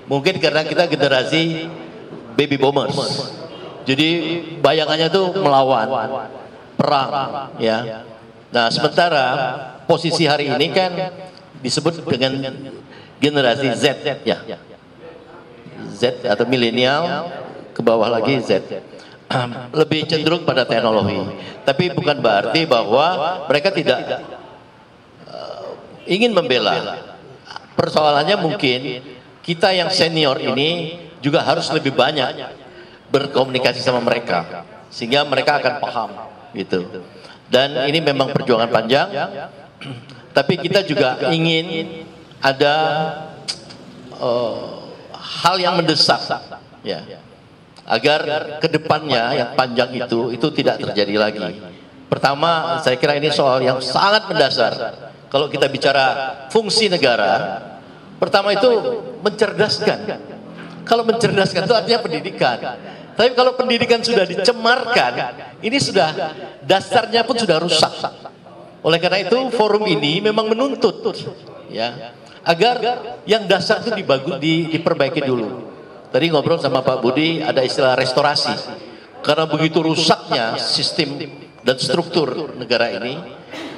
Mungkin karena kita generasi baby boomers. Jadi bayangannya tuh melawan, perang, ya. Nah, sementara posisi hari ini kan disebut dengan generasi Z, ya. Z atau milenial, ke bawah lagi Z. Lebih cenderung pada teknologi. Tapi bukan berarti bahwa mereka tidak ingin membela. Persoalannya mungkin kita yang senior ini juga harus lebih banyak berkomunikasi sama mereka sehingga mereka akan paham gitu. Dan ini memang perjuangan panjang, tapi kita juga ingin ada hal yang mendesak ya, agar kedepannya yang panjang itu tidak terjadi lagi. Pertama, saya kira ini soal yang sangat mendasar. Kalau kita bicara fungsi negara, pertama itu mencerdaskan. Kalau mencerdaskan itu artinya pendidikan. Tapi kalau pendidikan sudah dicemarkan, ini sudah dasarnya pun sudah rusak. Oleh karena itu forum ini memang menuntut ya, agar yang dasar itu diperbaiki dulu. Tadi ngobrol sama Pak Budi ada istilah restorasi. Karena begitu rusaknya sistem dan struktur negara ini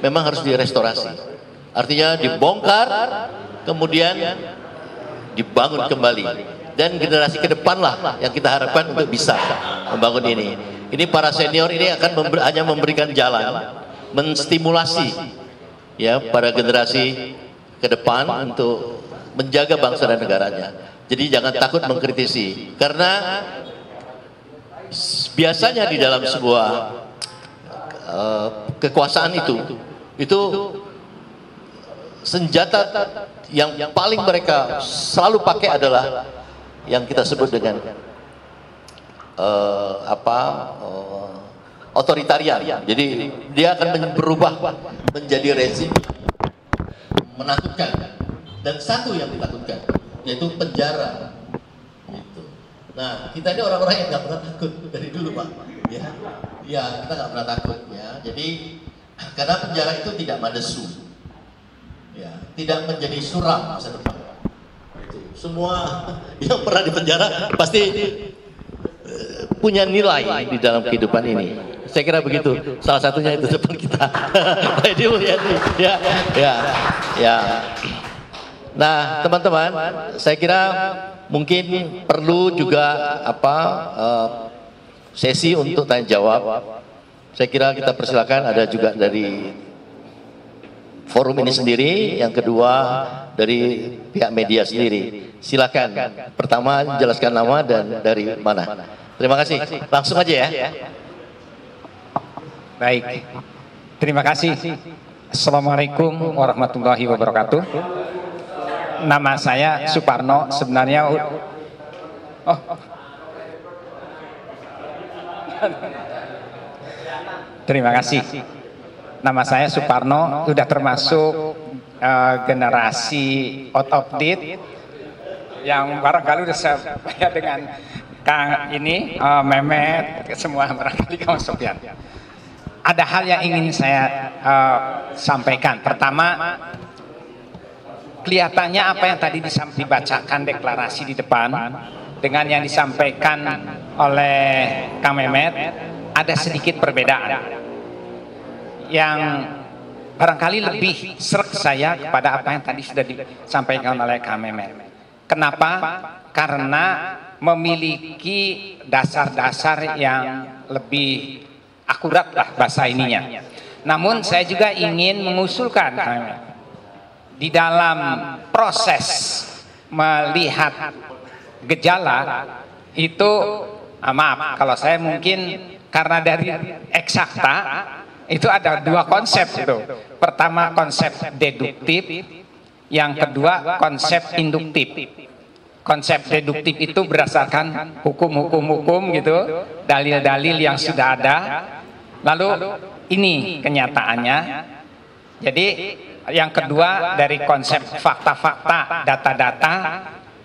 memang harus direstorasi. Artinya dibongkar kemudian dibangun kembali. Dan generasi ke depan lah yang kita harapkan untuk bisa membangun ini. Ini para senior ini akan hanya memberikan jalan, menstimulasi ya para generasi ke depan untuk menjaga bangsa dan negaranya. Jadi jangan takut mengkritisi, karena biasanya di dalam sebuah kekuasaan itu senjata yang paling mereka selalu pakai adalah yang kita sebut dengan otoritarian. Jadi dia akan berubah menjadi rezim menakutkan, dan satu yang ditakutkan yaitu penjara. Gitu. Nah, kita ini orang-orang yang nggak pernah takut dari dulu, Pak. Ya, kita nggak pernah takut ya. Jadi karena penjara itu tidak madesu, ya, tidak menjadi suram masa depan. Semua yang pernah di penjara pasti punya nilai di dalam kehidupan ini. Saya kira begitu. Salah satunya itu depan kita. Ya. Nah, teman-teman, saya kira mungkin perlu juga sesi untuk tanya jawab. Saya kira kita persilakan, ada juga dari forum ini sendiri, yang kedua dari pihak media sendiri. Silakan. Pertama jelaskan nama dan dari mana. Terima kasih. Langsung aja ya. Baik. Terima kasih. Assalamualaikum warahmatullahi wabarakatuh. Nama saya Suparno. Sebenarnya terima kasih. Nama saya Suparno, sudah termasuk generasi out of date yang barangkali sudah saya dengan Kang ini, Mehmet, semua barangkali Kang Sofyan. ada hal yang ingin saya sampaikan. Pertama, kelihatannya apa yang tadi dibacakan deklarasi di depan dengan yang disampaikan oleh Kang Mehmet ada sedikit perbedaan yang barangkali lebih sreg saya kepada apa yang tadi sudah disampaikan oleh Kang Mehmet. Kenapa? Karena memiliki dasar-dasar yang lebih akurat lah bahasa ininya. Namun saya juga ingin mengusulkan di dalam proses melihat gejala itu, maaf kalau saya mungkin karena dari eksakta itu ada dua konsep itu. Pertama konsep deduktif, yang kedua konsep induktif. Konsep deduktif itu berdasarkan hukum-hukum gitu, dalil-dalil yang sudah ada. Lalu ini kenyataannya. Jadi yang kedua dari konsep fakta-fakta, data-data,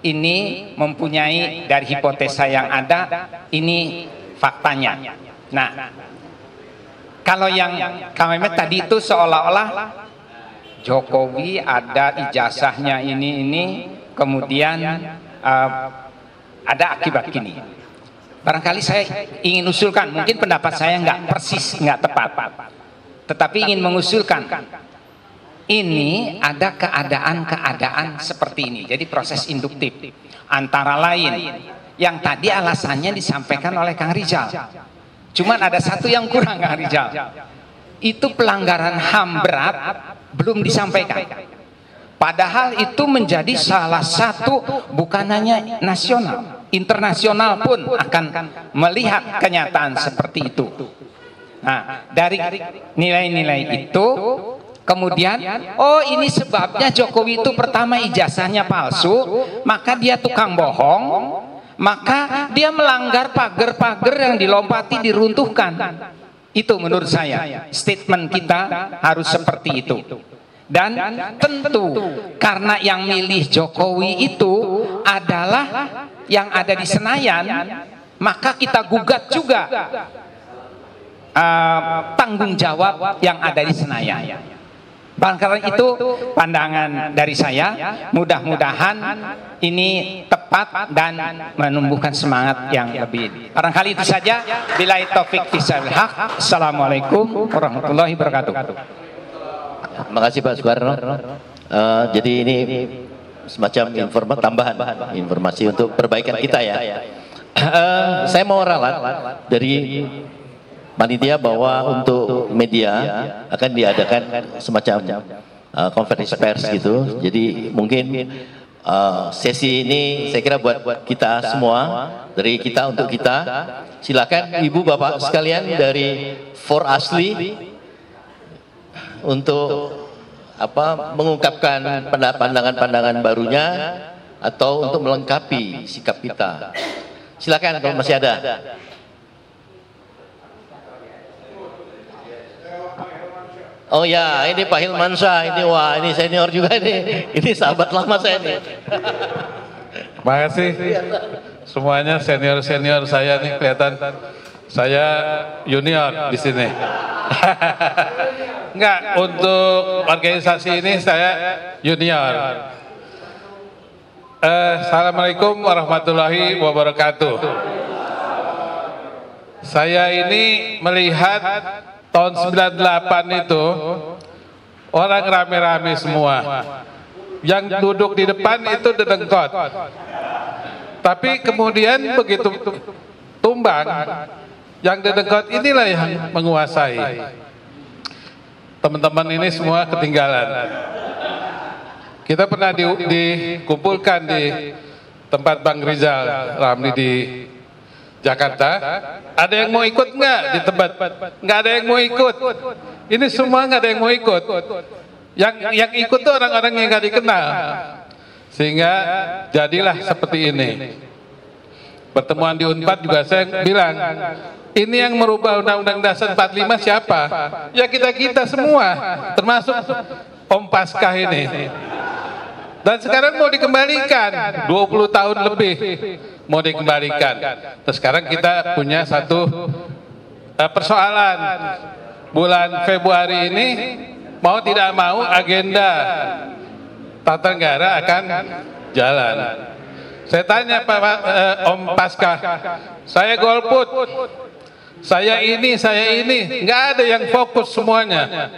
ini mempunyai dari hipotesa yang ada, ini faktanya. Nah, kalau yang Kang Mehmet tadi itu seolah-olah Jokowi ada ijazahnya ini, kemudian ada akibat gini. Barangkali saya ingin usulkan, mungkin pendapat saya nggak persis, nggak tepat, tetapi ingin mengusulkan ini ada keadaan-keadaan seperti ini. Jadi proses induktif antara lain yang tadi alasannya disampaikan oleh Kang Rizal. Cuman ada satu yang kurang Kang Rizal. Itu pelanggaran HAM berat belum disampaikan. Padahal itu menjadi salah satu, bukan hanya nasional, internasional pun akan melihat kenyataan seperti itu. Nah, dari nilai-nilai itu kemudian, oh ini sebabnya Jokowi itu pertama ijazahnya palsu, maka dia tukang bohong, maka dia melanggar pagar-pagar yang dilompati, diruntuhkan. Itu menurut saya statement kita harus seperti itu. Dan tentu karena yang milih Jokowi itu adalah yang ada di Senayan, maka kita gugat juga tanggung jawab yang ada di Senayan. Karena itu pandangan dari saya, mudah-mudahan ini tepat dan menumbuhkan semangat yang lebih. Barangkali itu saja. Billahi taufik fisabilil haq. Assalamualaikum warahmatullahi wabarakatuh. Terima kasih Pak Soekarno. Jadi ini semacam tambahan informasi untuk perbaikan kita ya. Saya mau ralat dari panitia bahwa untuk media akan diadakan semacam konferensi pers gitu. Jadi mungkin sesi ini saya kira buat kita semua, dari kita untuk kita. Silakan Ibu Bapak sekalian dari For Asli untuk mengungkapkan pandangan-pandangan barunya atau untuk melengkapi sikap kita. Silakan kalau masih ada. Oh ya, ini Pak Hilmansyah, ini wah, ini senior juga nih. Ini sahabat lama saya nih. Terima kasih semuanya, senior-senior saya nih, kelihatan saya junior di sini. Enggak, untuk organisasi ini saya junior. Assalamualaikum warahmatullahi wabarakatuh. Saya ini melihat tahun 98 itu orang rame-rame semua. Yang duduk di depan itu dedengkot. Tapi kemudian begitu tumbang, yang dedengkot inilah yang menguasai. Teman-teman ini semua ketinggalan. Kita pernah dikumpulkan di tempat Bang Rizal Ramli di Jakarta. Ada yang mau ikut nggak di tempat? Nggak ada yang mau ikut. Ini semua nggak ada yang mau ikut. Yang ikut tuh orang-orang yang nggak dikenal. Sehingga jadilah seperti ini. Pertemuan di Unpad juga saya bilang, ini yang merubah Undang-Undang Dasar 45 siapa? Ya kita-kita semua, termasuk Om Paskah ini. Dan sekarang mau dikembalikan, 20 tahun lebih mau dikembalikan. Terus sekarang kita punya satu persoalan. bulan Februari ini mau tidak mau agenda Tata Negara akan jalan. Saya tanya Pak Om Paskah, saya golput, saya ini, nggak ada yang fokus semuanya.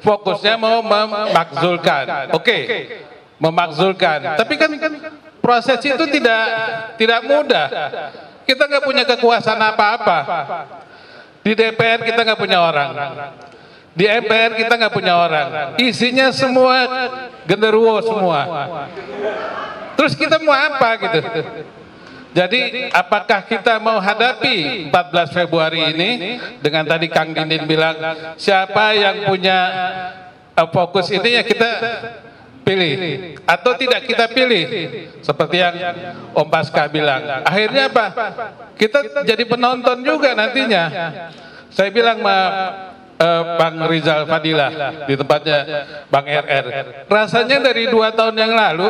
Fokusnya mau memakzulkan, oke, memakzulkan. Tapi kan proses itu tidak mudah. Kita nggak punya kekuasaan apa-apa. Di DPR kita nggak punya orang. Di MPR kita nggak punya orang, isinya semua genderuwo semua. Terus kita mau apa gitu? Jadi apakah kita mau hadapi 14 Februari ini dengan tadi Kang Dindin bilang siapa yang punya fokus ini ya kita pilih atau tidak kita pilih seperti yang Om Paskah bilang. Akhirnya apa? Kita jadi penonton juga nantinya. Saya bilang Bang Rizal Fadilah di tempatnya Bang RR. Rasanya dari 2 tahun yang lalu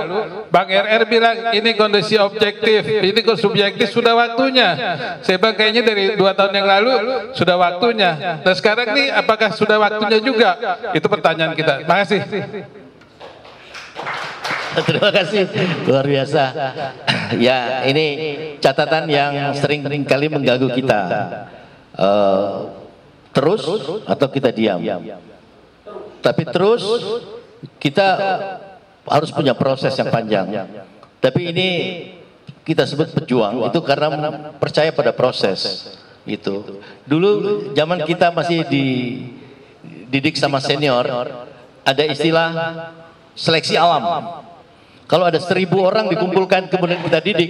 Bang RR bilang ini kondisi objektif, ini kok subjektif, sudah waktunya. Saya bilang kayaknya dari 2 tahun yang lalu sudah waktunya. Nah sekarang nih apakah sudah waktunya juga? Itu pertanyaan kita. Terima kasih. Terima kasih, luar biasa. Ya, ini catatan yang sering kali mengganggu kita. Terus atau kita diam. Tapi terus kita harus punya proses yang panjang. Tapi ini kita sebut pejuang itu karena percaya pada proses. Itu. Dulu zaman kita masih dididik sama senior, ada istilah seleksi alam. Kalau ada 1000 orang dikumpulkan kemudian kita didik,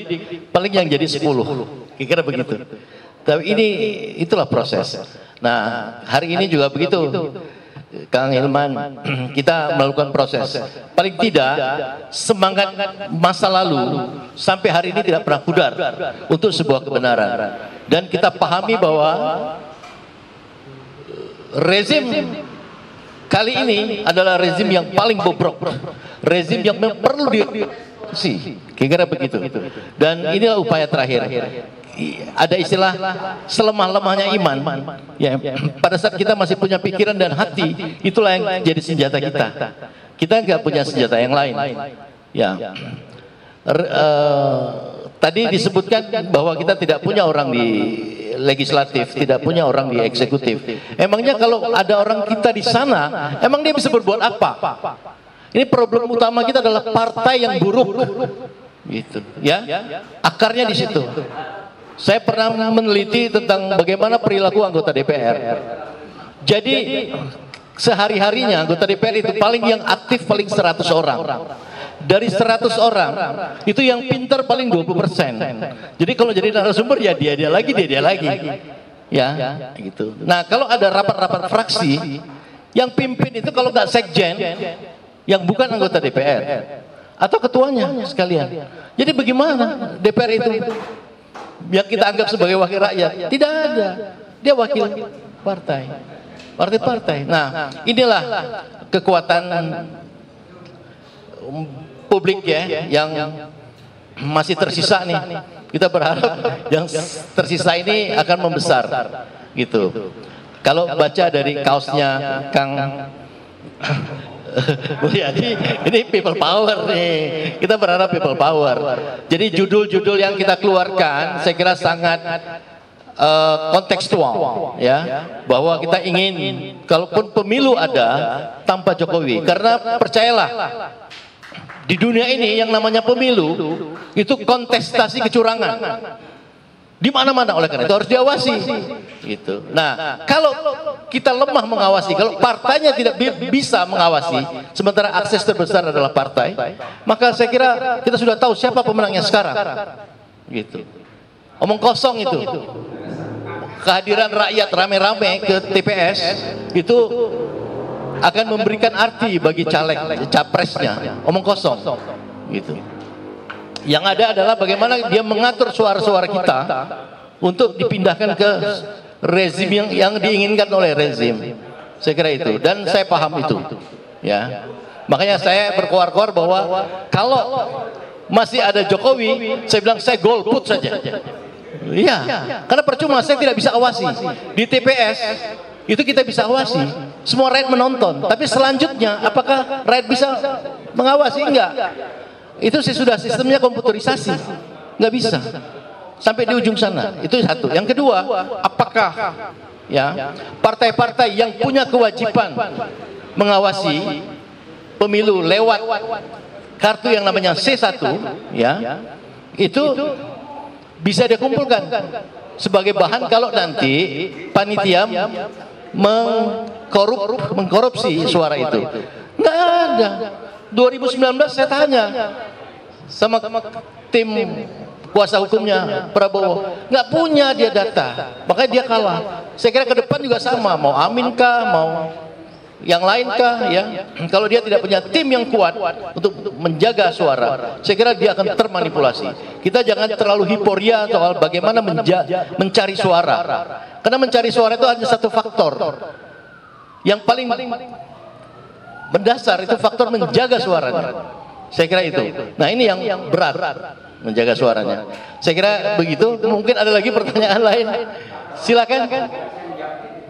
paling yang jadi 10. Kira-kira begitu. Tapi itulah proses. Nah, hari ini juga begitu, Kang Hilman, kita melakukan proses. Paling tidak, semangat masa lalu sampai hari ini tidak pernah pudar untuk sebuah kebenaran. Dan kita pahami bahwa rezim kali ini adalah rezim yang paling bobrok, rezim yang perlu kira-kira begitu. Dan inilah upaya terakhir. Ada istilah selemah-lemahnya iman. Ya, pada saat kita masih punya pikiran dan hati, itulah yang jadi senjata kita. Kita nggak punya senjata yang lain. Ya. Tadi disebutkan bahwa kita tidak punya orang di legislatif, tidak punya orang di eksekutif. Emangnya kalau ada orang kita di sana, emang dia bisa berbuat apa? Ini problem utama kita adalah partai yang buruk. Gitu, ya. Akarnya di situ. Saya pernah meneliti tentang bagaimana perilaku anggota DPR. Jadi sehari-harinya anggota DPR itu paling yang aktif paling 100 orang. Dari 100 orang itu yang pintar paling 20%. Jadi kalau jadi narasumber ya dia lagi. Ya, gitu. Nah, kalau ada rapat-rapat fraksi yang pimpin itu kalau nggak sekjen yang bukan anggota DPR atau ketuanya sekalian. Jadi bagaimana DPR itu yang kita anggap sebagai wakil rakyat? Tidak ada. Dia wakil partai. Nah, inilah kekuatan publik ya yang masih tersisa nih. Kita berharap yang tersisa ini akan membesar gitu. Kalau baca dari kaosnya Kang Mulyadi, ini people power nih. Kita berharap people power. Jadi judul-judul yang kita keluarkan saya kira sangat kontekstual ya, bahwa kita ingin kalaupun pemilu ada tanpa Jokowi, karena percayalah di dunia ini yang namanya pemilu itu kontestasi kecurangan di mana-mana, oleh karena itu harus diawasi gitu. Nah, kalau kita lemah mengawasi, kalau partainya tidak bisa mengawasi, sementara akses terbesar adalah partai, maka saya kira kita sudah tahu siapa pemenangnya sekarang gitu. Omong kosong itu. Kehadiran rakyat rame-rame ke TPS itu akan memberikan arti bagi caleg capresnya. Omong kosong gitu. Yang ada adalah bagaimana dia mengatur suara-suara kita untuk dipindahkan ke rezim yang diinginkan oleh rezim. Saya kira itu, dan saya paham itu. Ya, makanya saya berkoar-koar bahwa kalau masih ada Jokowi, saya bilang saya golput saja. Iya, karena percuma saya tidak bisa awasi di TPS. Itu kita bisa awasi. Semua rakyat menonton. Tapi selanjutnya, apakah rakyat bisa mengawasi? Enggak. Itu sudah sistemnya komputerisasi. Enggak bisa. Sampai di ujung sana. Itu satu. Yang kedua, apakah ya partai-partai yang punya kewajiban mengawasi pemilu lewat kartu yang namanya C1, ya, itu bisa dikumpulkan sebagai bahan kalau nanti panitia mengkorupsi suara itu. Nggak ada. 2019 saya tanya sama tim kuasa hukumnya Prabowo, nggak punya dia data, makanya dia kalah. Saya kira ke depan juga sama, mau Amin kah, mau yang lain kah, ya. Kalau dia tidak punya tim yang kuat untuk menjaga suara, saya kira dia akan termanipulasi. Kita jangan terlalu hiporia soal bagaimana mencari suara, karena mencari suara itu hanya satu faktor. Yang paling mendasar itu faktor menjaga suaranya. Saya kira itu. Nah, ini yang berat, menjaga suaranya. Saya kira begitu. Mungkin ada lagi pertanyaan lain. Silakan.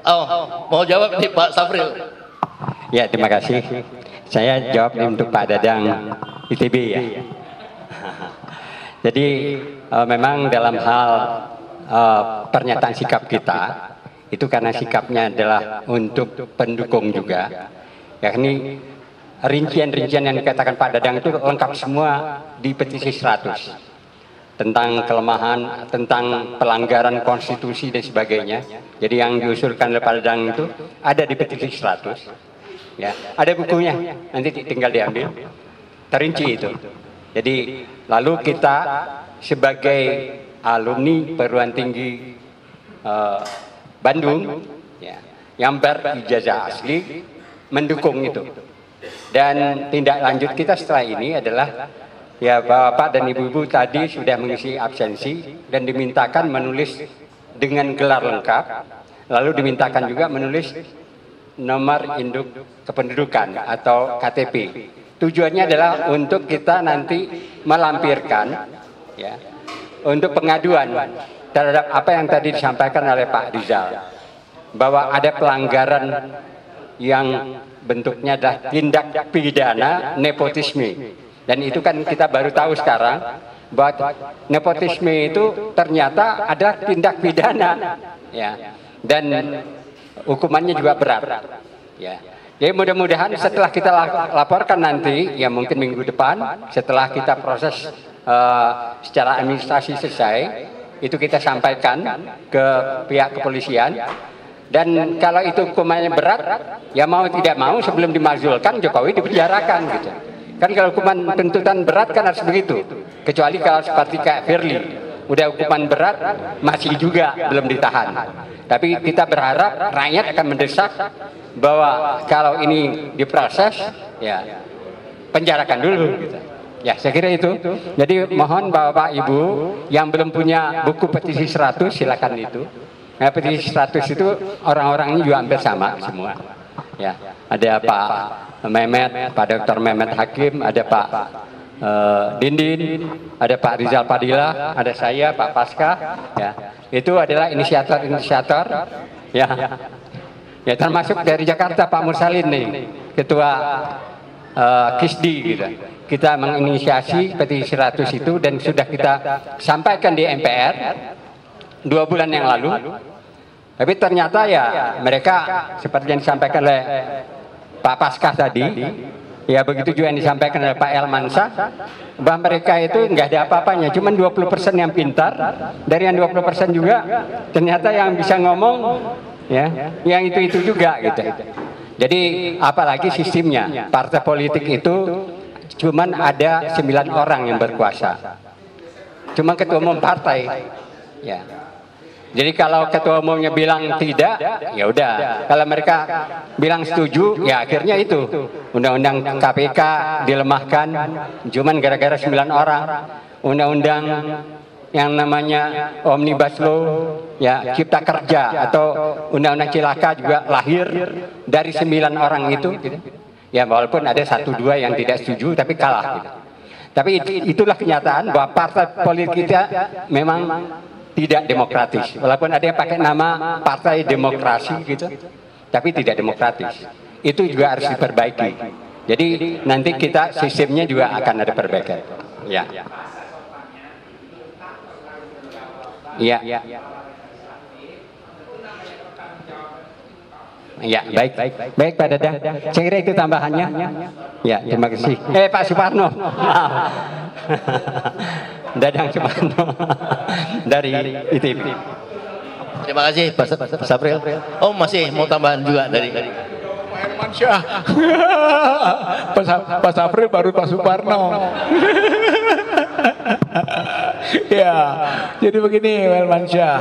Oh, mau jawab nih Pak Safril. Ya, terima kasih. Saya jawab untuk Pak Dadang ITB ya. Jadi memang dalam hal pernyataan sikap kita itu karena sikapnya adalah untuk pendukung juga. Yakni rincian-rincian yang dikatakan Pak Dadang itu lengkap semua di petisi 100 tentang kelemahan, tentang pelanggaran konstitusi dan sebagainya. Jadi yang diusulkan oleh Pak Dadang itu ada di petisi 100. Ya, ada bukunya, nanti tinggal diambil, terinci itu. Jadi lalu kita sebagai alumni perguruan tinggi Bandung, ya, yang berijazah asli mendukung itu. Dan tindak lanjut kita setelah ini adalah ya Bapak dan Ibu-ibu tadi sudah mengisi absensi dan dimintakan menulis dengan gelar lengkap, lalu dimintakan juga menulis nomor induk kependudukan atau KTP. Tujuannya adalah untuk kita nanti melampirkan ya untuk pengaduan terhadap apa yang tadi disampaikan oleh Pak Rizal, bahwa ada pelanggaran yang bentuknya adalah tindak pidana nepotisme. Dan itu kan kita baru tahu sekarang bahwa nepotisme itu ternyata ada tindak pidana ya. Dan hukumannya juga berat ya. Jadi mudah-mudahan setelah kita laporkan nanti ya mungkin minggu depan setelah kita proses secara administrasi selesai, itu kita sampaikan ke pihak kepolisian. Dan kalau itu hukumannya berat, ya mau tidak mau sebelum dimakzulkan Jokowi dipenjarakan gitu. Kan kalau hukuman tuntutan berat kan harus begitu. Kecuali kalau seperti kayak Firly, udah hukuman berat masih juga belum ditahan. Tapi kita berharap rakyat akan mendesak bahwa kalau ini diproses, ya penjarakan dulu gitu. Ya saya kira itu. Jadi mohon Bapak Ibu yang belum punya buku petisi 100 silakan itu. Nah, petisi 100 itu orang-orangnya juga hampir sama semua. Ya, ada Pak Mehmet, Pak Dr. Mehmet Hakim, ada Pak Dindin, ada Pak Rizal Padilla, ada saya, Pak Paska. Ya, itu adalah inisiator-inisiator. Ya, ya termasuk dari Jakarta Pak Mursalin nih, Ketua KISDI gitu. Kita menginisiasi petisi 100 itu dan sudah kita sampaikan di MPR 2 bulan yang lalu. Tapi ternyata ya mereka seperti yang disampaikan oleh Pak Paskah tadi, ya begitu juga yang disampaikan oleh Pak Elmansyah, bahwa mereka itu nggak ada apa-apanya, cuma 20% yang pintar, dari yang 20% juga ternyata yang bisa ngomong, ya, yang itu juga gitu. Jadi apalagi sistemnya, partai politik itu cuman ada 9 orang yang berkuasa, cuma ketua umum partai, ya. Jadi kalau ketua umumnya bilang tidak, ya udah. Kalau mereka bilang setuju, ya akhirnya itu undang-undang KPK dilemahkan, cuman gara-gara 9 orang. Undang-undang yang namanya Omnibus Law, ya Cipta Kerja atau undang-undang Cilaka juga lahir dari 9 orang itu. Ya walaupun ada 1-2 yang tidak setuju, tapi kalah. Tapi itulah kenyataan bahwa partai politik kita memang tidak demokratis. Walaupun ada yang pakai nama partai demokrasi gitu. tapi tidak demokratis. Itu juga harus diperbaiki. Jadi nanti kita sistemnya juga akan ada perbaikan. Ya. Ya. Ya, baik. Baik Pak Dadang. Saya kira itu tambahannya. Ya, terima kasih. Pak Suparno. Dadang Suparno dari ITB. Terima kasih Pak Sapril. Oh, masih mau tambahan juga dari Mansyah. Pak Sapril baru Pak Suparno. Ya, jadi begini Mansyah.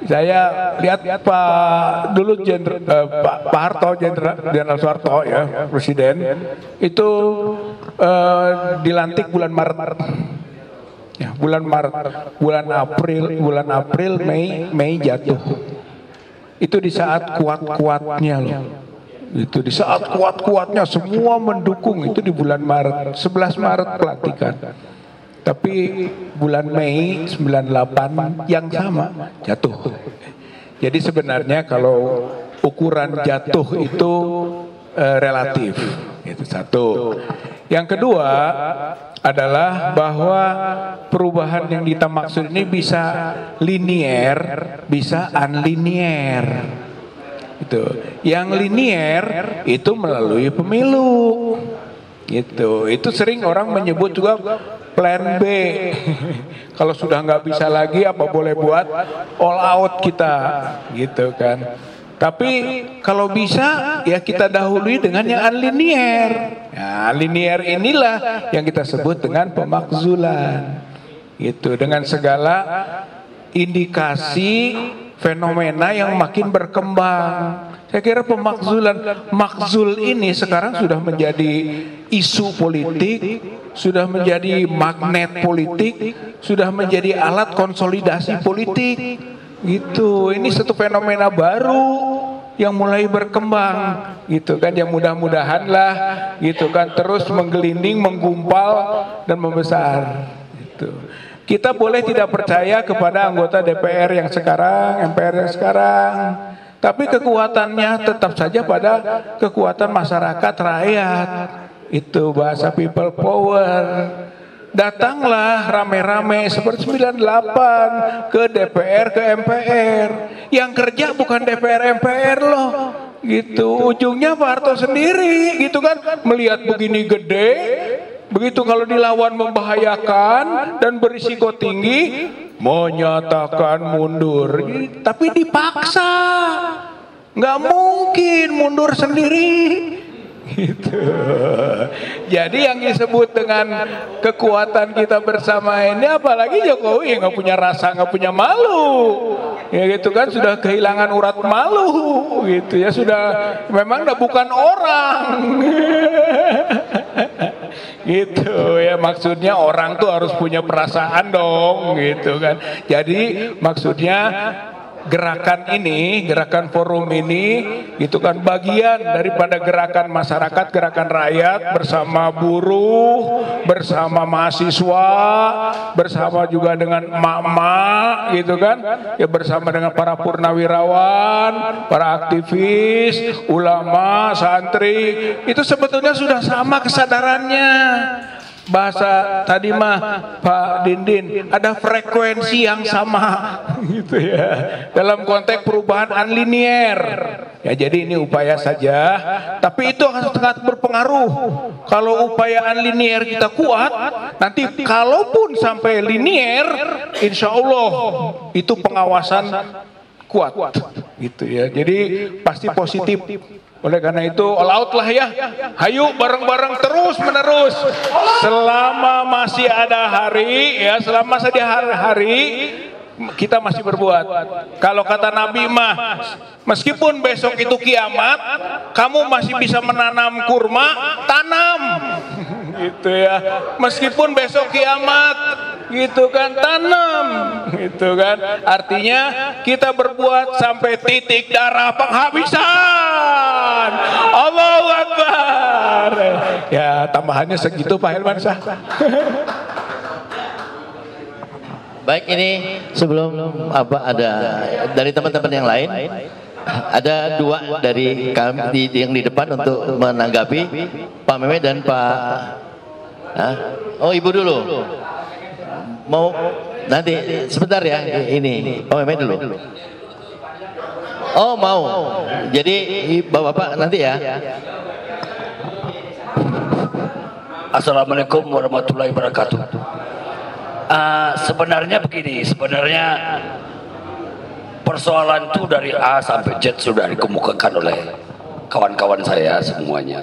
Saya lihat Pak dulu Pak Harto, Jenderal Soeharto ya, Presiden itu dilantik bulan Maret. Ya, bulan Maret, bulan April, Mei jatuh. Itu di saat kuat-kuatnya loh. Itu di saat kuat-kuatnya semua mendukung, itu di bulan Maret, 11 Maret pelantikan. Tapi bulan Mei 98 yang sama jatuh. Jadi sebenarnya kalau ukuran jatuh itu relatif, itu satu. Yang kedua adalah bahwa perubahan yang kita maksud ini bisa linier, bisa unlinier. Itu. Yang linier itu melalui pemilu. Itu sering orang menyebut juga plan B. Kalau sudah nggak bisa lagi apa boleh buat all out kita, gitu kan. Tapi kalau bisa ya kita dahului dengan yang unlinier. Nah, linear inilah yang kita sebut dengan pemakzulan. Gitu, dengan segala indikasi fenomena yang makin berkembang. Saya kira pemakzulan, makzul ini sekarang sudah menjadi isu politik, sudah menjadi magnet politik, sudah menjadi alat konsolidasi politik. Gitu, ini satu fenomena baru yang mulai berkembang, gitu kan, yang mudah-mudahan lah, gitu kan, terus menggelinding, menggumpal dan membesar. Gitu. Kita boleh tidak percaya kepada anggota DPR yang sekarang, MPR yang sekarang, tapi kekuatannya tetap saja pada kekuatan masyarakat rakyat. Itu bahasa people power. Datanglah rame-rame seperti 98 ke DPR, ke MPR. Yang kerja bukan DPR, MPR loh. Gitu, ujungnya Pak Harto sendiri, gitu kan, melihat begini gede, begitu kalau dilawan membahayakan dan berisiko tinggi, menyatakan mundur. Tapi dipaksa, nggak mungkin mundur sendiri. Gitu. Jadi yang disebut dengan kekuatan kita bersama ini, apalagi Jokowi nggak punya rasa, nggak punya malu, ya gitu kan, sudah kehilangan urat malu, gitu ya, sudah memang bukan orang. Gitu ya, maksudnya orang tuh harus punya perasaan dong, gitu kan. Jadi maksudnya gerakan ini, gerakan forum ini, itu kan bagian daripada gerakan masyarakat, gerakan rakyat bersama buruh, bersama mahasiswa, bersama juga dengan emak-emak, gitu kan, ya bersama dengan para purnawirawan, para aktivis, ulama, santri, itu sebetulnya sudah sama kesadarannya. Bahasa tadi mah Pak Dindin, ada frekuensi yang sama, gitu ya, dalam konteks perubahan unlinier. Ya, jadi ini upaya saja, tapi itu akan sangat berpengaruh. Kalau upaya unlinier kita kuat, nanti kalaupun sampai linier, insya Allah itu pengawasan kuat, gitu ya. Jadi pasti positif. Oleh karena itu all out lah ya. Hayu bareng-bareng terus menerus. Selama masih ada hari ya, selama masih ada hari kita masih berbuat. Kalau kata Nabi mah, meskipun besok itu kiamat, kamu masih bisa menanam kurma, tanam. Gitu ya. Meskipun besok kiamat, gitu kan, tanam, gitu kan. Artinya kita berbuat sampai titik darah penghabisan. Allahu Akbar. Ya, tambahannya segitu Pak Helmansyah. Baik, ini sebelum apa ada dari teman-teman yang lain, Ada dua dari kami yang di depan untuk menanggapi, Pak Mehmet dan Pak. Oh, Ibu dulu. Mau nanti sebentar ya, ini Pak Mehmet dulu. Oh, mau. Jadi Bapak nanti ya. Assalamualaikum warahmatullahi wabarakatuh. Sebenarnya begini, sebenarnya persoalan itu dari A sampai Z sudah dikemukakan oleh kawan-kawan saya semuanya.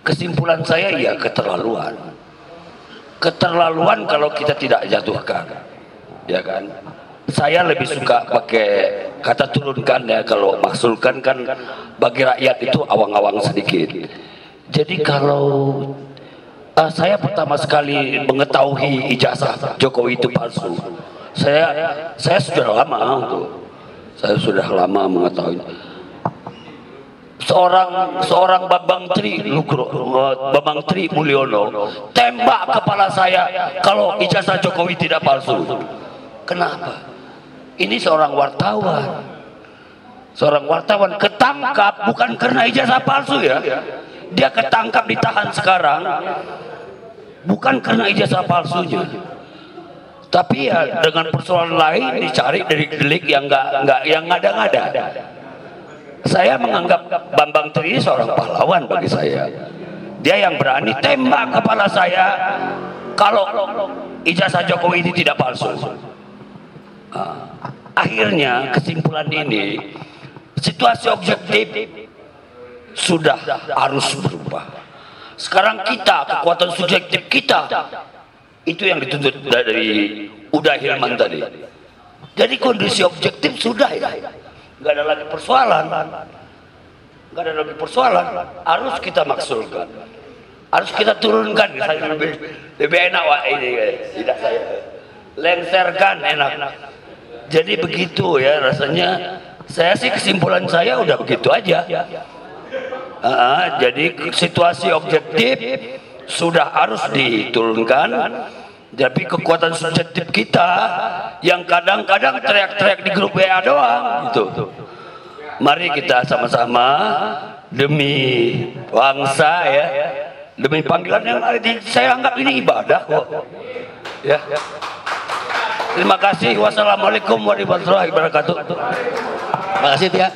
Kesimpulan saya ya keterlaluan. Keterlaluan kalau kita tidak jatuhkan, ya kan? Saya lebih suka pakai kata turunkan ya, kalau maksulkan kan bagi rakyat itu awang-awang sedikit. Jadi kalau saya pertama sekali mengetahui ijazah Jokowi itu palsu, saya sudah lama mengetahui. Seorang Bambang Tri Mulyono tembak kepala saya kalau ijazah Jokowi tidak palsu. Kenapa? Ini seorang wartawan ketangkap bukan karena ijazah palsu ya. Dia ketangkap ditahan sekarang bukan karena ijazah palsunya, tapi ya dengan persoalan lain dicari dari delik yang yang ngada-ngada. Saya menganggap Bambang Tri ini seorang pahlawan bagi saya. Dia yang berani tembak kepala saya kalau ijazah Jokowi ini tidak palsu. Akhirnya kesimpulan ini, situasi objektif sudah harus berubah. Sekarang kita, kekuatan subjektif kita, itu yang dituntut dari Uda Hilman tadi. Jadi kondisi objektif sudah ya, nggak ada lagi persoalan, harus kita maksulkan, harus kita turunkan. Saya lebih enak ini, tidak saya lengserkan enak. Jadi begitu ya rasanya. Saya sih kesimpulan saya udah begitu aja. Jadi situasi objektif sudah harus diturunkan, tapi kekuatan subjektif kita yang kadang-kadang teriak-teriak di grup WA doang gitu. Mari kita sama-sama demi bangsa ya, demi panggilan yang saya anggap ini ibadah kok. Ya. Terima kasih. Wassalamualaikum warahmatullahi wabarakatuh. Terima kasih Tia.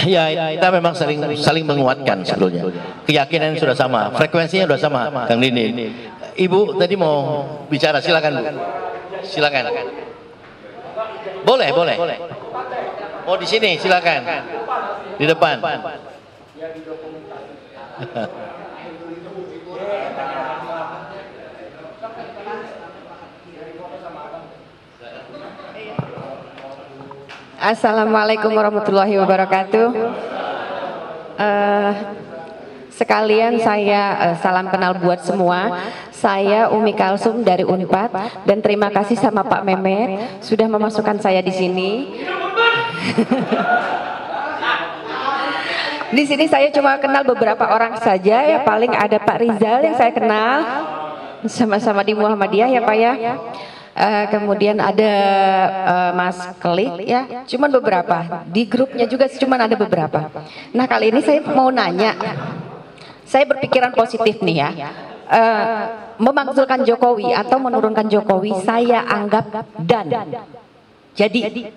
Ya, kita memang saling menguatkan sebetulnya. Keyakinan sudah sama, frekuensinya sudah sama, Kang Dini. Ibu tadi mau bicara, silakan Bu. Silakan. Boleh. Mau di sini, silakan. Di depan. Assalamualaikum warahmatullahi wabarakatuh. Sekalian saya salam kenal buat semua. Saya Umi Kalsum dari Unpad dan terima kasih sama Pak Mehmet sudah memasukkan saya di sini. Di sini saya cuma kenal beberapa orang saja ya, paling ada Pak Rizal yang saya kenal, sama-sama di Muhammadiyah ya Pak ya. Kemudian ada Mas Kelik ya, cuman beberapa di grupnya juga cuman ada beberapa. Nah kali ini saya mau nanya, saya berpikiran positif nih ya, memakzulkan Jokowi atau menurunkan Jokowi saya anggap dan jadi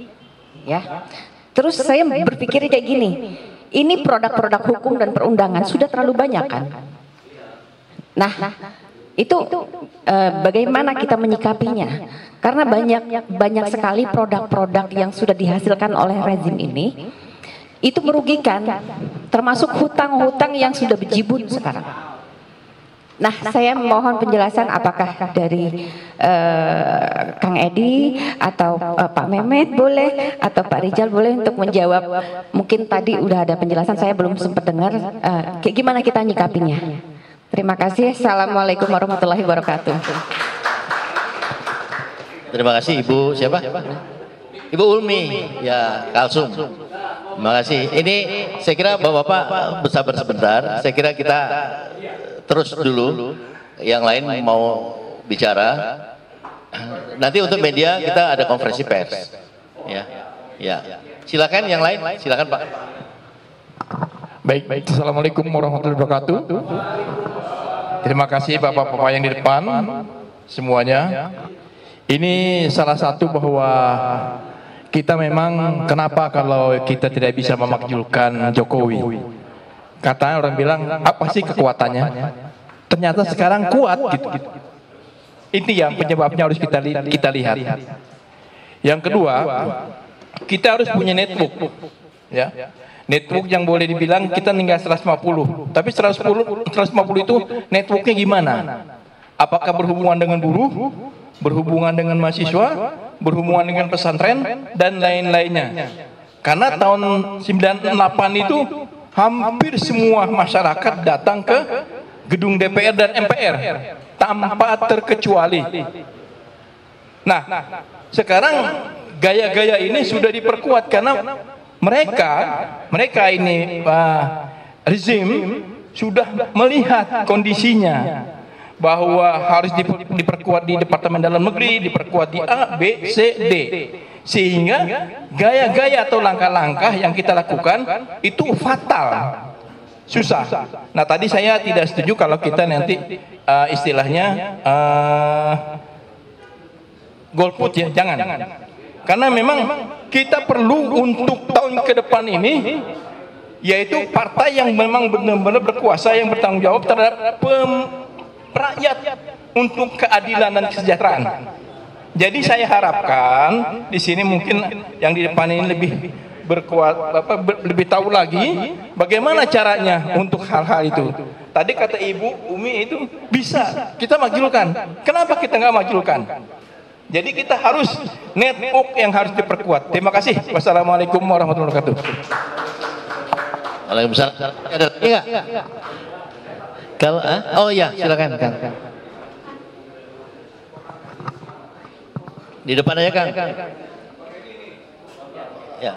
ya. Terus saya berpikir kayak gini, ini produk-produk hukum dan perundangan sudah terlalu banyak kan. Nah itu bagaimana kita menyikapinya, karena banyak sekali produk-produk yang sudah dihasilkan oleh rezim ini itu merugikan, termasuk hutang-hutang yang sudah bejibun sekarang. Nah saya mohon penjelasan apakah dari Kang Edi atau Pak Mehmet boleh, atau Pak Rizal boleh untuk menjawab. Mungkin tadi udah ada penjelasan, saya belum sempat dengar kayak gimana kita nyikapinya. Terima kasih. Assalamualaikum warahmatullahi wabarakatuh. Terima kasih Ibu siapa? Ibu Ulmi ya, Kalsum. Terima kasih. Ini saya kira Bapak-bapak bersabar sebentar. Saya kira kita terus dulu. Yang lain mau bicara. Nanti untuk media kita ada konferensi pers. Ya. Silakan yang lain. Silakan Pak. Baik, Assalamualaikum warahmatullahi wabarakatuh. Terima kasih Bapak-Bapak yang di depan semuanya. Ini salah satu bahwa kita memang kenapa kalau kita tidak bisa memakjulkan Jokowi. Katanya orang bilang apa sih kekuatannya? Ternyata sekarang kuat gitu. Itu yang penyebabnya harus kita lihat. Yang kedua, kita harus punya network, ya. Network yang boleh dibilang kita tinggal 150, tapi 150 itu networknya gimana? Apakah berhubungan dengan buruh, berhubungan dengan mahasiswa, berhubungan dengan pesantren dan lain-lainnya? Karena tahun 98 itu hampir semua masyarakat datang ke gedung DPR dan MPR tanpa terkecuali. Nah, sekarang gaya-gaya ini sudah diperkuat karena mereka ini rezim sudah melihat kondisinya bahwa harus diperkuat di Departemen Dalam Negeri, diperkuat di A, B, C, D, sehingga gaya-gaya atau langkah-langkah yang kita lakukan itu fatal, susah. Nah tadi saya tidak setuju kalau kita nanti istilahnya golput ya, jangan. Karena memang kita perlu untuk tahun ke depan ini, yaitu partai yang memang benar-benar berkuasa, yang bertanggung jawab terhadap rakyat untuk keadilan dan kesejahteraan. Jadi saya harapkan di sini mungkin yang di depan ini lebih tahu lagi bagaimana caranya untuk hal-hal itu. Tadi kata Ibu Umi itu bisa kita majulkan. Kenapa kita nggak majulkan? Jadi kita harus network yang harus diperkuat. Terima kasih. Wassalamualaikum warahmatullahi wabarakatuh. Waalaikumsalam. Ada lagi nggak? Kalau oh ya silakan Kang. Di depan aja Kang. Ya.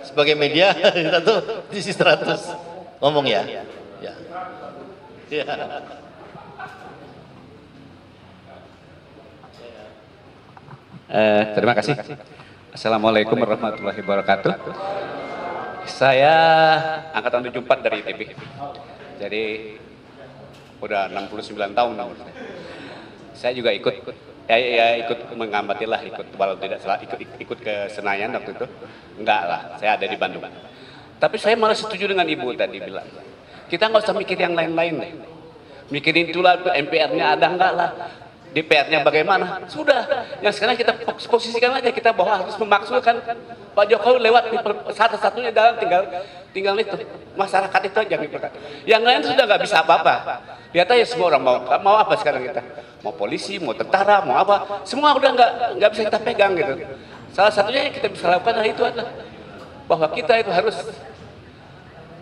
Sebagai media kita tuh di 100 ngomong ya. Ya. Ya. Terima kasih. Assalamualaikum warahmatullahi wabarakatuh. Saya angkatan 74 dari ITB. Jadi udah 69 tahun umur saya. Saya juga ikut mengamati lah, walau tidak salah ikut ke Senayan waktu itu. Enggak lah, saya ada di Bandung. Tapi saya malah setuju dengan Ibu tadi bilang, kita nggak usah mikir yang lain-lain deh. Mikirin itulah MPR-nya ada enggak lah. DPR-nya bagaimana? Sudah, yang sekarang kita posisikan aja kita bahwa harus memaksulkan Pak Jokowi lewat satu-satunya jalan tinggal itu masyarakat itu aja diperkat. Yang lain sudah nggak bisa apa-apa. Lihat aja semua orang mau apa sekarang kita? Mau polisi, mau tentara, mau apa? Semua udah nggak bisa kita pegang gitu. Salah satunya yang kita bisa lakukan itu adalah bahwa kita itu harus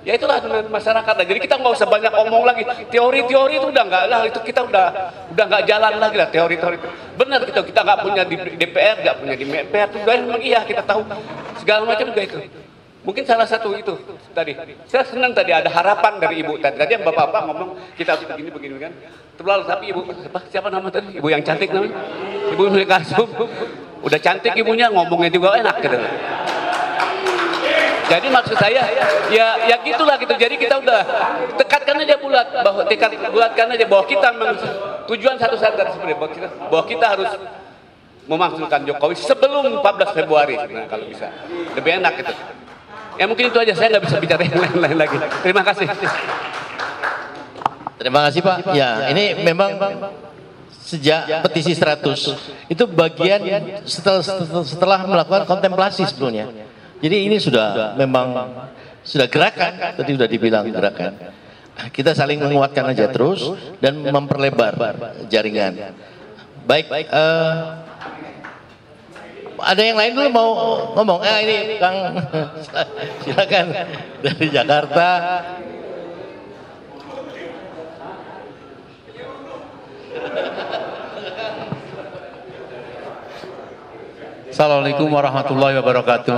ya itulah dengan masyarakat. Jadi kita nggak usah banyak omong lagi. Teori-teori itu udah nggak lah, itu kita udah nggak jalan lagi lah teori-teori itu. Benar kita nggak punya di DPR, nggak punya di MPR. Itu memang iya kita tahu segala macam juga itu. Mungkin salah satu itu tadi. Saya senang tadi ada harapan dari Ibu tadi. Tadi yang Bapak-bapak ngomong kita harus begini kan. Terlalu tapi Ibu siapa nama tadi? Ibu yang cantik namanya. Ibu Nuri Kasum. Udah cantik ibunya, ngomongnya juga enak gitu. Jadi maksud saya ya gitulah gitu. Jadi kita udah tekatkan aja bulat bulatkan aja bahwa kita tujuan satu-satu sebenarnya bahwa kita harus memakzulkan Jokowi sebelum 14 Februari. Nah, kalau bisa lebih enak gitu. Ya mungkin itu aja, saya nggak bisa bicara yang lain-lain lagi. Terima kasih. Terima kasih Pak. Ya ini memang sejak petisi 100 itu bagian setelah melakukan kontemplasi sebelumnya. Jadi ini sudah memang sudah gerakan, tadi sudah dibilang gerakan. Kita saling menguatkan aja terus dan memperlebar jaringan. Baik, ada yang lain dulu mau ngomong? Ini Kang, silakan dari Jakarta. Assalamualaikum warahmatullahi wabarakatuh.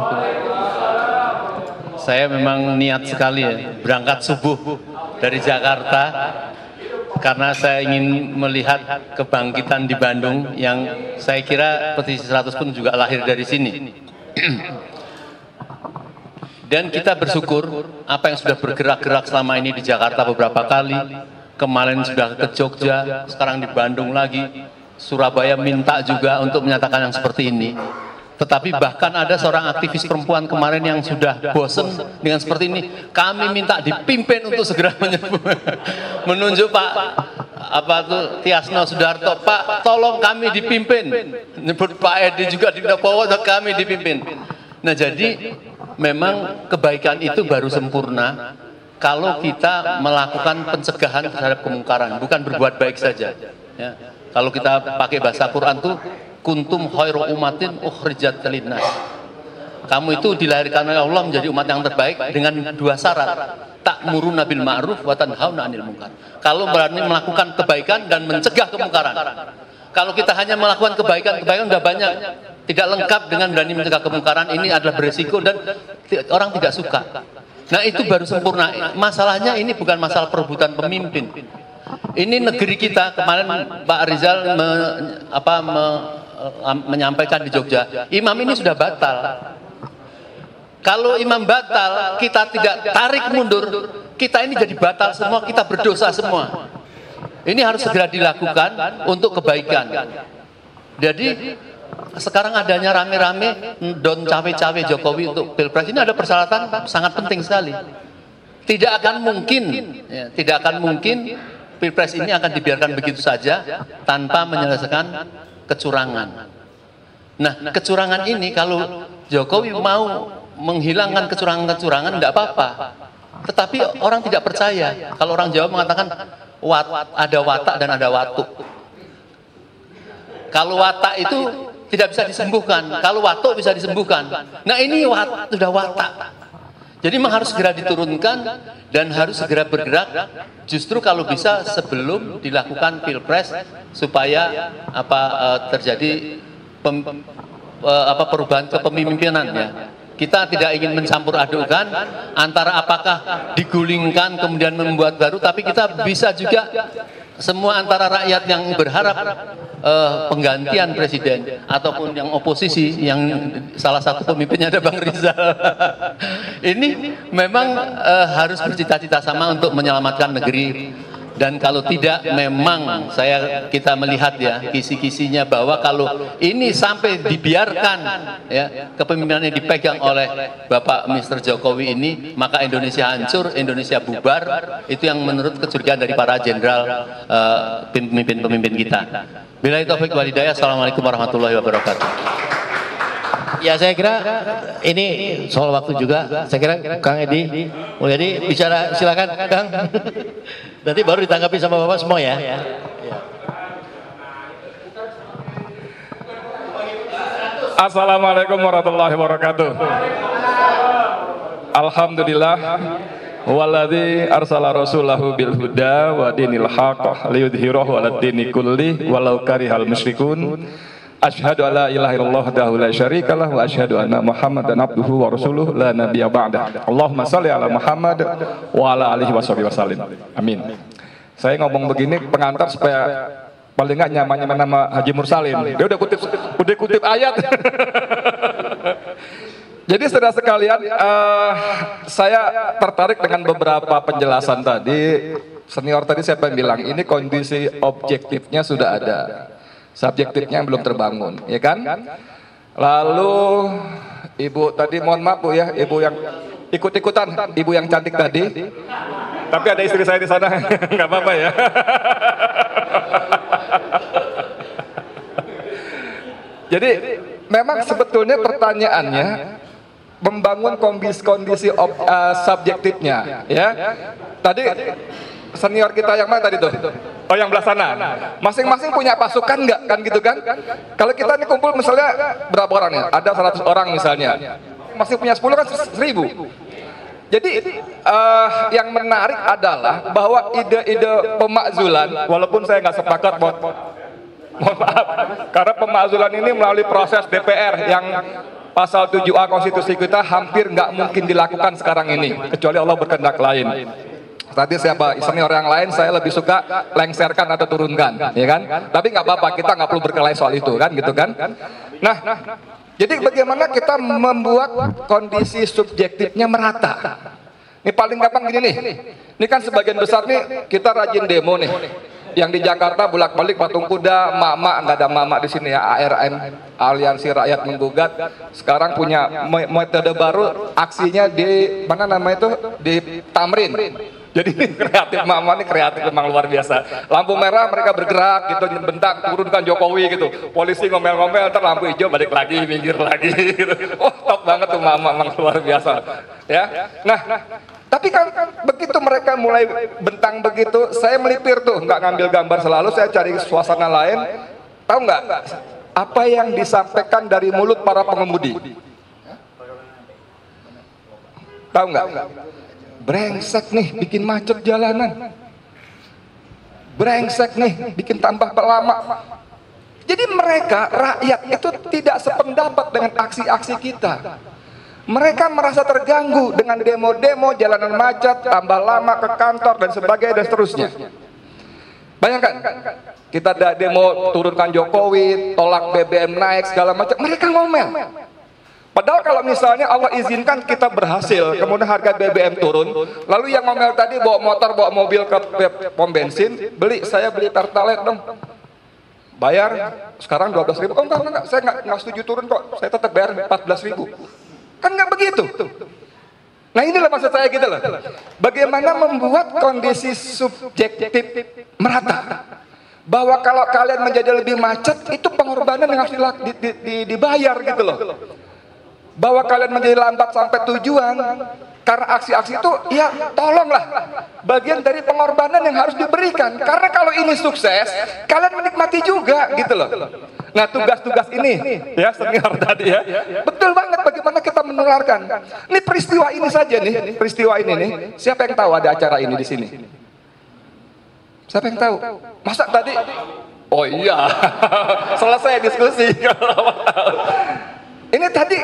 Saya memang niat sekali ya berangkat subuh dari Jakarta karena saya ingin melihat kebangkitan di Bandung yang saya kira petisi 100 pun juga lahir dari sini. Dan kita bersyukur apa yang sudah bergerak-gerak selama ini di Jakarta beberapa kali, kemarin sudah ke Jogja, sekarang di Bandung lagi, Surabaya minta juga untuk menyatakan yang seperti ini. Tetapi bahkan ada seorang aktivis perempuan kemarin yang sudah bosen dengan seperti ini, kami minta dipimpin untuk segera menunjuk Pak Tiasno Sudarto, Pak tolong kami dipimpin, nyebut Pak Edi juga di pokoknya kami dipimpin. Nah jadi memang kebaikan itu baru sempurna kalau kita melakukan pencegahan terhadap kemungkaran, bukan berbuat baik saja. Ya. Kalau kita pakai bahasa Quran tuh kuntum khairu umatin ukhrijat linnas. Kamu itu dilahirkan oleh Allah menjadi umat yang terbaik dengan dua syarat. Ta'muruna bil ma'ruf wa tanhauna 'anil munkar. Kalau berani melakukan kebaikan dan mencegah kemungkaran. Kalau kita hanya melakukan kebaikan sudah banyak, tidak lengkap dengan berani mencegah kemungkaran, ini adalah beresiko dan orang tidak suka. Nah itu baru sempurna. Masalahnya ini bukan masalah perebutan pemimpin. Ini negeri kita, kemarin Pak Rizal menyampaikan di Jogja, imam ini sudah batal. Kalau imam batal, kita tidak tarik mundur, kita ini jadi batal semua, kita berdosa semua. Ini harus segera dilakukan untuk kebaikan. Jadi sekarang adanya rame-rame don cawe-cawe Jokowi untuk Pilpres ini ada persyaratan sangat penting sekali. Tidak akan mungkin Pilpres ini akan dibiarkan begitu saja tanpa menyelesaikan kecurangan. Nah, kecurangan ini kalau Jokowi mau menghilangkan kecurangan-kecurangan tidak apa-apa. Tetapi orang tidak percaya. Kalau orang Jawa mengatakan ada watak dan ada watuk. Kalau watak itu tidak bisa disembuhkan, kalau watuk bisa disembuhkan. Nah ini sudah watak. Jadi memang harus segera diturunkan dan harus segera bergerak. Justru kalau bisa sebelum dilakukan Pilpres supaya terjadi perubahan kepemimpinan ya. Kita tidak ingin mencampur adukan antara apakah digulingkan kemudian membuat baru, tapi kita bisa juga semua antara rakyat yang berharap penggantian presiden ataupun yang oposisi, yang salah satu pemimpinnya ada Bang Rizal. Ini memang harus bercita-cita sama untuk menyelamatkan negeri. Dan kalau tidak, memang kita melihat ya kisi-kisinya bahwa kalau ini sampai dibiarkan ya kepemimpinannya dipegang oleh Bapak Mr. Jokowi ini, maka Indonesia hancur, Indonesia bubar. Itu yang menurut kecurigaan dari para jenderal pemimpin-pemimpin kita. Billahi taufiq wal hidayah. Assalamualaikum warahmatullahi wabarakatuh. Ya saya kira ini soal waktu juga. Saya kira Kang Edi Mulyadi bicara, silakan Kang. Nanti baru ditanggapi sama Bapak semua ya. Assalamualaikum warahmatullahi wabarakatuh. Alhamdulillah walladzi arsala rasulahu bil huda wa dinil haqq liyudhhirahu 'alad dini kulli walau karihal musyrikun. Asyhadu an la ilaha illallah wahdahu la syarikalah wa asyhadu anna Muhammadan abduhu wa rasuluh la nabiyya ba'dah. Allahumma shalli ala Muhammad wa ala alihi wasallim. Amin. Saya ngomong begini pengantar supaya paling enggak nyaman-nyaman nama Haji Mursalin. Dia udah kutip ayat. Jadi saudara sekalian, saya tertarik dengan beberapa penjelasan tadi. Senior tadi siapa yang bilang ini kondisi objektifnya sudah ada. Subjektifnya yang belum terbangun, ya kan? Lalu ibu tadi, mohon maaf Bu ya, ibu yang ikut-ikutan, ibu yang cantik tadi. Tapi ada istri saya di sana, nggak apa-apa ya. Jadi memang sebetulnya pertanyaannya membangun kondisi subjektifnya, ya. Tadi senior kita yang mana tadi tuh? Oh yang belah sana. Masing-masing punya pasukan nggak kan gitu kan? Kalau kita ini kumpul misalnya berapa orang ya? Ada 100 orang misalnya. Masih punya 10 kan 1000. Jadi yang menarik adalah bahwa ide-ide pemakzulan, walaupun saya nggak sepakat mohon maaf, karena pemakzulan ini melalui proses DPR yang pasal 7A konstitusi kita hampir nggak mungkin dilakukan sekarang ini, kecuali Allah berkehendak lain. Tadi siapa senior yang lain saya lebih suka lengserkan atau turunkan, ya kan? Tapi nggak apa-apa, kita nggak perlu berkelahi soal itu kan, gitu kan? Nah, Jadi bagaimana kita membuat kondisi subjektifnya merata. Ini paling gampang gini nih. Ini kan sebagian besar nih kita rajin demo nih. Yang di Jakarta bolak-balik patung kuda, mak-mak, nggak ada mak-mak di sini ya. ARM, Aliansi Rakyat Menggugat, sekarang punya metode baru, aksinya di mana namanya itu, di Tamrin. Jadi kreatif, mama ini kreatif memang luar biasa. Lampu merah mereka bergerak gitu, bentak turunkan Jokowi gitu. Polisi ngomel-ngomel, ntar lampu hijau balik lagi, minggir lagi gitu. Oh top banget tuh mama, memang luar biasa. Ya, nah tapi kan begitu mereka mulai bentang begitu, saya melipir tuh, nggak ngambil gambar selalu, saya cari suasana lain. Tahu nggak apa yang disampaikan dari mulut para pengemudi? Tahu nggak? Brengsek nih bikin macet jalanan. Brengsek nih bikin tambah lama. Jadi mereka rakyat itu tidak sependapat dengan aksi-aksi kita. Mereka merasa terganggu dengan demo-demo, jalanan macet, tambah lama ke kantor dan sebagainya dan seterusnya. Bayangkan, kita ada demo turunkan Jokowi, tolak BBM naik segala macam, mereka ngomel. Padahal kalau misalnya Allah izinkan kita berhasil, kemudian harga BBM turun, lalu yang ngomel tadi bawa motor, bawa mobil ke pom bensin, saya beli Pertalite dong. Bayar sekarang 12.000. Oh enggak, saya nggak setuju turun kok. Saya tetap bayar 14.000. Kan nggak begitu. Nah inilah maksud saya gitu loh. Bagaimana membuat kondisi subjektif merata. Bahwa kalau kalian menjadi lebih macet, itu pengorbanan yang harus dibayar gitu loh. Bahwa kalian menjadi lambat sampai tujuan karena aksi-aksi itu, ya tolonglah bagian dari pengorbanan yang harus diberikan. Karena kalau ini sukses, kalian menikmati juga gitu loh. Nah tugas-tugas ini ya senior tadi ya, betul banget bagaimana kita menularkan. Ini peristiwa ini saja nih, peristiwa ini nih. Siapa yang tahu ada acara ini di sini? Siapa yang tahu? Masa tadi? Oh iya, selesai diskusi. Ini tadi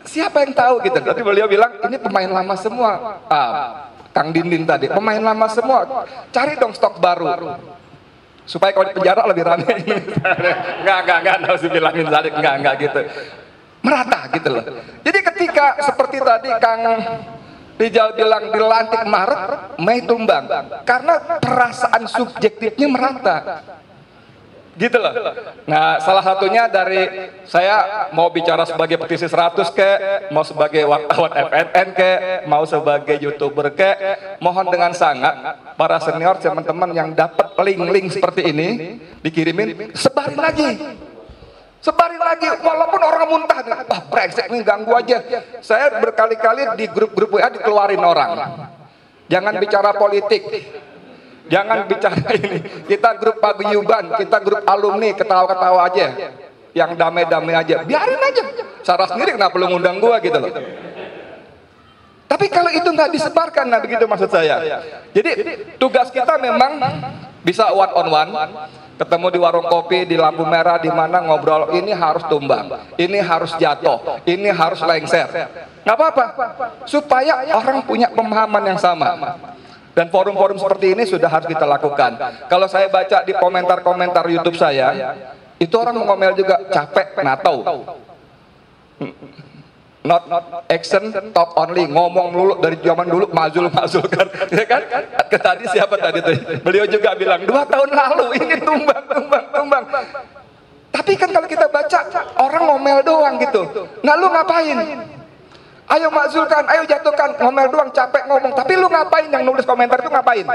siapa yang tahu gitu? Tadi beliau bilang ini pemain lama semua. Kang Dindin tadi pemain lama semua. Cari dong stok baru supaya kalau di penjara lebih ramai. Enggak harus dibilangin Zadik, enggak gitu. Merata gitu loh. Jadi ketika seperti tadi Kang Rijal bilang dilantik Maret, Mei tumbang. Karena perasaan subjektifnya merata. Gitu loh. Nah, salah satunya dari saya mau bicara sebagai petisi 100 mau sebagai wartawan FNN mau sebagai YouTuber mohon dengan sangat para senior teman-teman yang dapat link-link seperti ini dikirimin, sebarin lagi. Sebarin lagi, walaupun orang muntah, wah brengsek nih ganggu aja. Saya berkali-kali di grup-grup WA dikeluarin orang. Jangan bicara politik. Jangan bicara ini. Kita grup paguyuban, kita grup alumni, ketawa-ketawa aja. Yang damai-damai aja. Biarin aja. Cara sendiri kenapa lu ngundang gua gitu loh. Tapi kalau itu nggak disebarkan, nah begitu maksud saya. Jadi tugas kita memang bisa one on one. Ketemu di warung kopi, di lampu merah, di mana ngobrol, ini harus tumbang, ini harus jatuh, ini harus lengser. Nggak apa-apa. Supaya orang punya pemahaman yang sama. Dan forum-forum seperti ini sudah harus kita lakukan. Kalau saya baca di komentar-komentar YouTube saya, itu orang ngomel juga, capek, natau. Not action, talk only. Ngomong dulu dari zaman dulu, mazul kan. Ya kan? Tadi siapa tadi tuh? Beliau juga bilang, 2 tahun lalu ini tumbang. Tapi kan kalau kita baca, orang ngomel doang gitu. Nah lu ngapain? Ayo mazulkan, ayo jatuhkan, ngomel doang, capek ngomong. Tapi lu ngapain yang nulis komentar itu ngapain?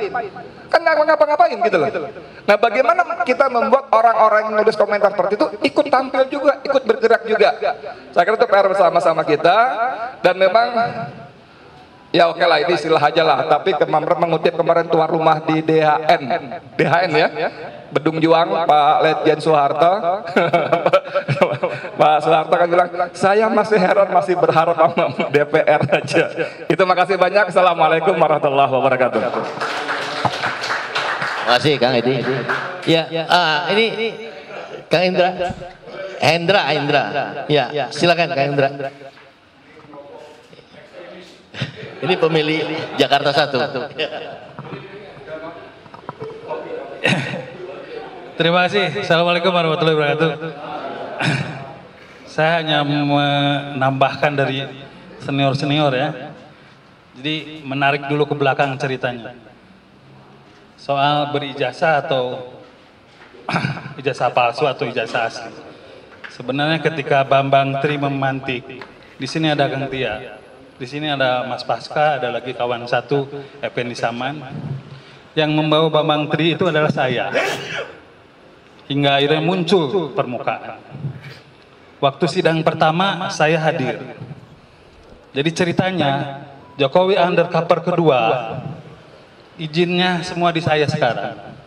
Kan nggak ngapa-ngapain gitu loh. Nah bagaimana kita membuat orang-orang yang nulis komentar seperti itu ikut tampil juga, ikut bergerak juga. Saya kira itu PR bersama-sama kita. Dan memang ya oke lah, ini istilah aja lah. Tapi mengutip kemarin tuan rumah di DHN ya, Bedung Juang, Pak Letjen Soeharto. Pak Soeharto kan bilang, saya masih heran, masih berharap sama DPR aja. Itu makasih banyak. Assalamualaikum warahmatullahi wabarakatuh. Terima kasih Kang Edi. Ya, ini Kang Indra. Hendra. Ya, silakan Kang Indra. Ini pemilih Jakarta 1. Terima kasih. Assalamualaikum warahmatullahi wabarakatuh. Saya hanya menambahkan dari senior-senior ya. Jadi menarik dulu ke belakang ceritanya. Soal berijazah atau ijazah palsu atau ijazah asli. Sebenarnya ketika Bambang Tri memantik, di sini ada Kang Tia, di sini ada Mas Pasca, ada lagi kawan satu Effendi Saman. Yang membawa Bambang Tri itu adalah saya. Hingga akhirnya muncul permukaan. Waktu sidang pertama saya hadir. Jadi ceritanya Jokowi undercover kedua, izinnya semua di saya sekarang.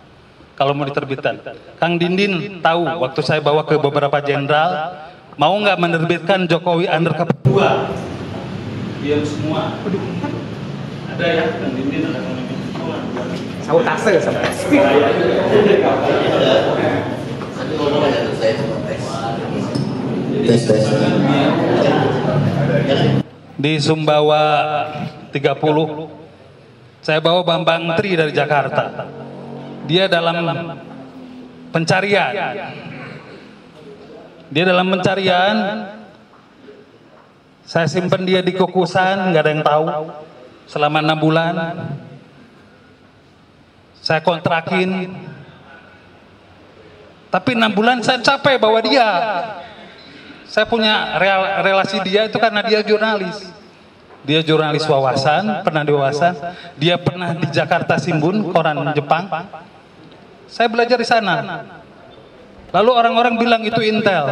Kalau mau diterbitkan, Kang Dindin tahu waktu saya bawa ke beberapa jenderal, mau nggak menerbitkan Jokowi undercover kedua? Diam semua. Ada ya Kang Dindin, ada Kang Dindin semua. Sabotase sampai. Di Sumbawa 30, saya bawa Bambang Tri dari Jakarta. Dia dalam pencarian. Dia dalam pencarian. Saya simpan dia di kokosan, nggak ada yang tahu. Selama 6 bulan. Saya kontrakin. Tapi 6 bulan saya capek bawa dia. Saya punya relasi dia itu karena dia jurnalis. Dia jurnalis Wawasan, pernah di Wawasan. Dia pernah di Jakarta Shimbun, koran Jepang. Saya belajar di sana. Lalu orang-orang bilang itu intel.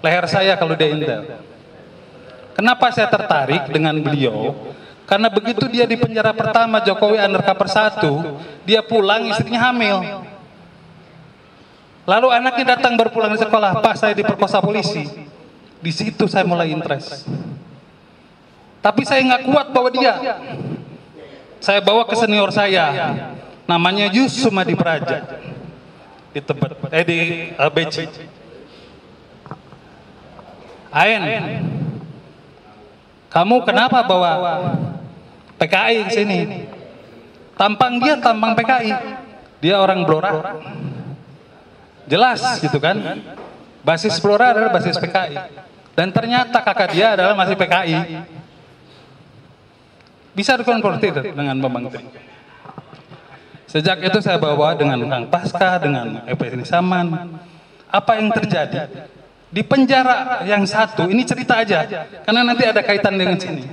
Leher saya kalau dia intel. Kenapa saya tertarik dengan beliau? Karena begitu dia di penjara pertama Jokowi undercover 1, dia pulang istrinya hamil. Lalu anaknya datang berpulang di sekolah, Pak saya diperkosa polisi. Di situ saya mulai interest. Tapi saya nggak kuat bawa dia. Saya bawa ke senior saya, namanya Yus Sumadi Praja di Tebet, di Beci. Ain, kamu kenapa bawa PKI ke sini? Tampang dia tampang PKI, dia orang Blora. Jelas gitu kan, basis Blora adalah basis PKI. Dan ternyata kakak dia adalah masih PKI. Bisa dikonfrontir dengan Bambang Tri. Sejak itu saya bawa dengan Kang Pasca, dengan Effendi Saman. Apa yang terjadi? Di penjara yang satu, ini cerita aja, karena nanti ada kaitan dengan sini.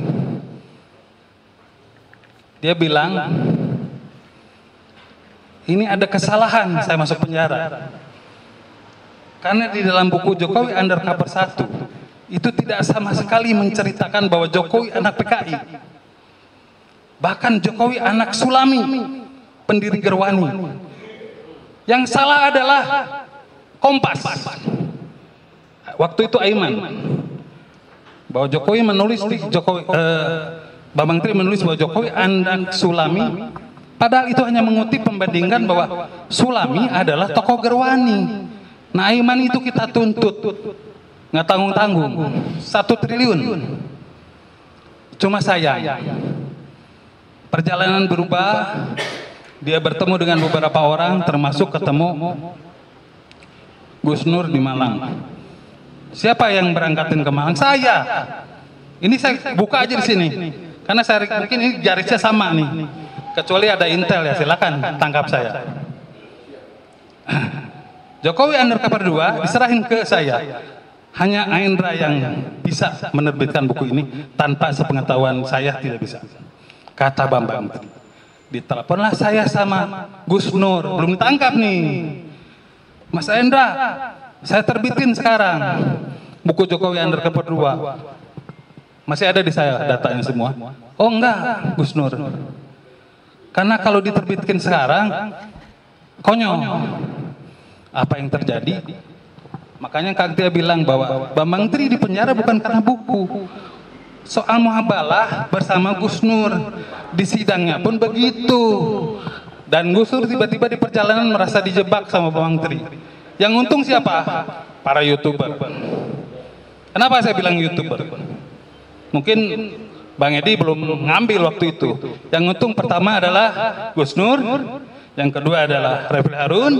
Dia bilang, ini ada kesalahan saya masuk penjara. Karena di dalam buku Jokowi undercover 1 itu tidak sama sekali menceritakan bahwa Jokowi anak PKI. Bahkan Jokowi anak Sulami, pendiri Gerwani. Yang salah adalah Kompas. Waktu itu Aiman. Bahwa Jokowi menulis di Jokowi Bambang Tri menulis bahwa Jokowi anak Sulami. Padahal itu hanya mengutip pembandingan bahwa Sulami adalah tokoh Gerwani. Nah Aiman itu kita tuntut, nggak tanggung-tanggung, 1 triliun. Cuma sayang, perjalanan berubah, dia bertemu dengan beberapa orang, termasuk ketemu Gus Nur di Malang. Siapa yang berangkatin ke Malang? Saya. Ini saya buka aja di sini, karena saya mungkin ini garisnya sama nih, kecuali ada intel ya, silakan tangkap saya. Jokowi undercover 2 diserahin ke saya. Hanya Aindra yang bisa menerbitkan buku ini, tanpa sepengetahuan saya tidak bisa. Kata Bambang. Diteleponlah saya sama Gus Nur, belum ditangkap nih. Mas Aindra, saya terbitin sekarang buku Jokowi undercover 2. Masih ada di saya datanya semua. Oh enggak, Gus Nur. Karena kalau diterbitkan sekarang, konyol. Apa yang terjadi? Makanya Kang Tia bilang bahwa Bambang Tri di penjara bukan karena buku. Soal muhabalah bersama Gus Nur. Di sidangnya pun begitu. Dan Gus Nur tiba-tiba di perjalanan merasa dijebak sama Bambang Tri. Yang untung siapa? Para YouTuber. Kenapa saya bilang YouTuber? Mungkin Bang Edi belum ngambil waktu itu. Yang untung pertama adalah Gus Nur. Yang kedua adalah Refli Harun,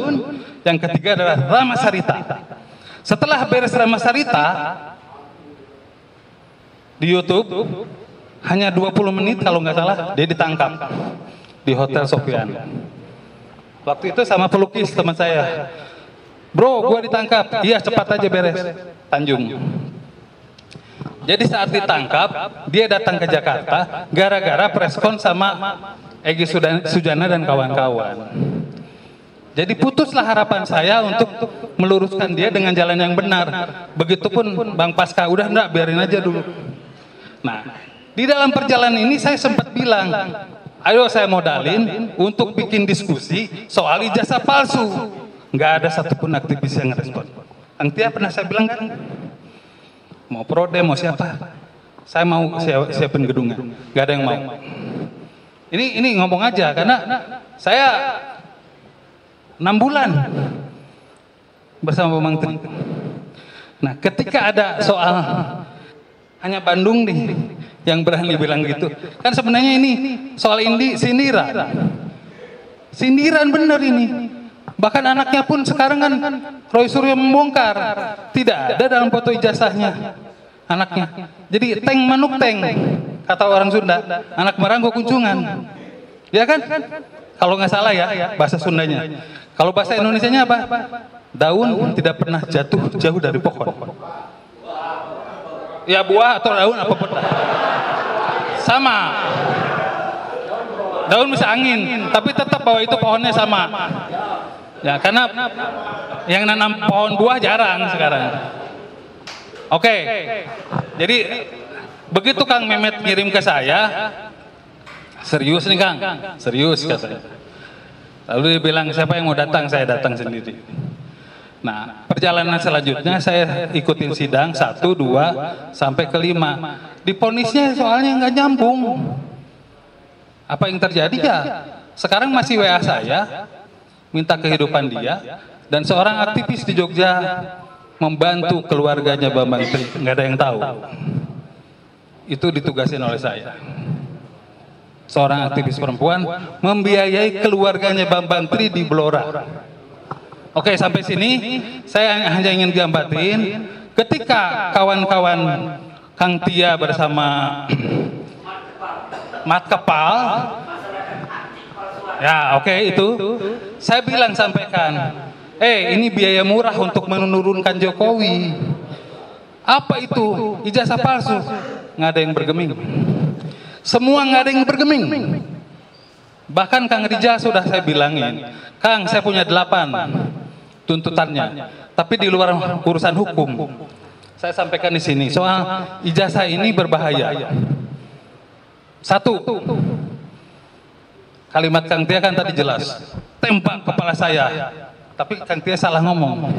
yang ketiga adalah Rama Sarita. Setelah beres Ramasarita di YouTube, hanya 20 menit kalau nggak salah dia ditangkap di Hotel Sofian. Waktu itu sama pelukis teman saya, bro, gua ditangkap. Iya, cepat aja beres, Tanjung. Jadi saat ditangkap, dia datang ke Jakarta gara-gara preskon sama Egy Sujana dan kawan-kawan. Jadi putuslah harapan saya untuk meluruskan dia dengan jalan yang benar. Begitupun Bang Pasca, udah enggak, biarin aja dulu. Nah, di dalam perjalanan ini saya sempat bilang, ayo saya modalin untuk bikin diskusi soal ijazah palsu. Nggak ada satupun aktivis yang ngerespon. Kang Tia pernah saya bilang kan, mau prode, mau siapa, saya mau siapin gedungnya. Nggak ada yang mau. Ini ngomong aja, karena saya 6 bulan bersama Bang Tri. Nah, ketika ada soal hanya Bandung nih yang berani bilang gitu, kan sebenarnya ini soal sindiran. Sindiran bener ini. Bahkan anaknya pun sekarang kan Roy Suryo membongkar, tidak ada dalam foto ijazahnya anaknya. Jadi teng manuk teng, kata orang Sunda, anak maranggo kunjungan. Ya kan? Kalau nggak salah ya bahasa Sundanya. Kalau bahasa Indonesianya apa? Daun tidak pernah jatuh jauh dari pohon. Ya buah atau daun apapun. Sama. Daun bisa angin, tapi tetap bahwa itu pohonnya sama. Ya, karena yang nanam pohon buah jarang sekarang. Oke. Jadi begitu Kang Mehmet ngirim ke saya, serius nih Kang, serius katanya. Lalu dia bilang, siapa yang mau datang? Saya datang sendiri. Nah, perjalanan selanjutnya saya ikutin sidang 1, 2, sampai ke 5. Diponisnya soalnya nggak nyambung. Apa yang terjadi ya? Sekarang masih WA saya, minta kehidupan dia, dan seorang aktivis di Jogja membantu keluarganya Bambang Tri. Nggak ada yang tahu. Itu ditugasin oleh saya. Seorang aktivis perempuan membiayai keluarganya Bambang Tri di Blora. Oke, sampai sini saya hanya ingin gambarin ketika kawan-kawan Kang Tia bersama Mat Kepal, ya oke, itu saya bilang sampaikan, ini biaya murah untuk menurunkan Jokowi. Apa itu? Ijazah palsu. Nggak ada yang bergeming. Semua nggak ada yang bergeming. Bahkan Kang Rijal sudah saya bilangin, Kang, saya punya 8 tuntutannya, tapi di luar urusan hukum. Saya sampaikan di sini, soal ijazah ini berbahaya. 1, kalimat Kang Tia kan tadi jelas, tembak kepala saya. Tapi Kang Tia salah ngomong.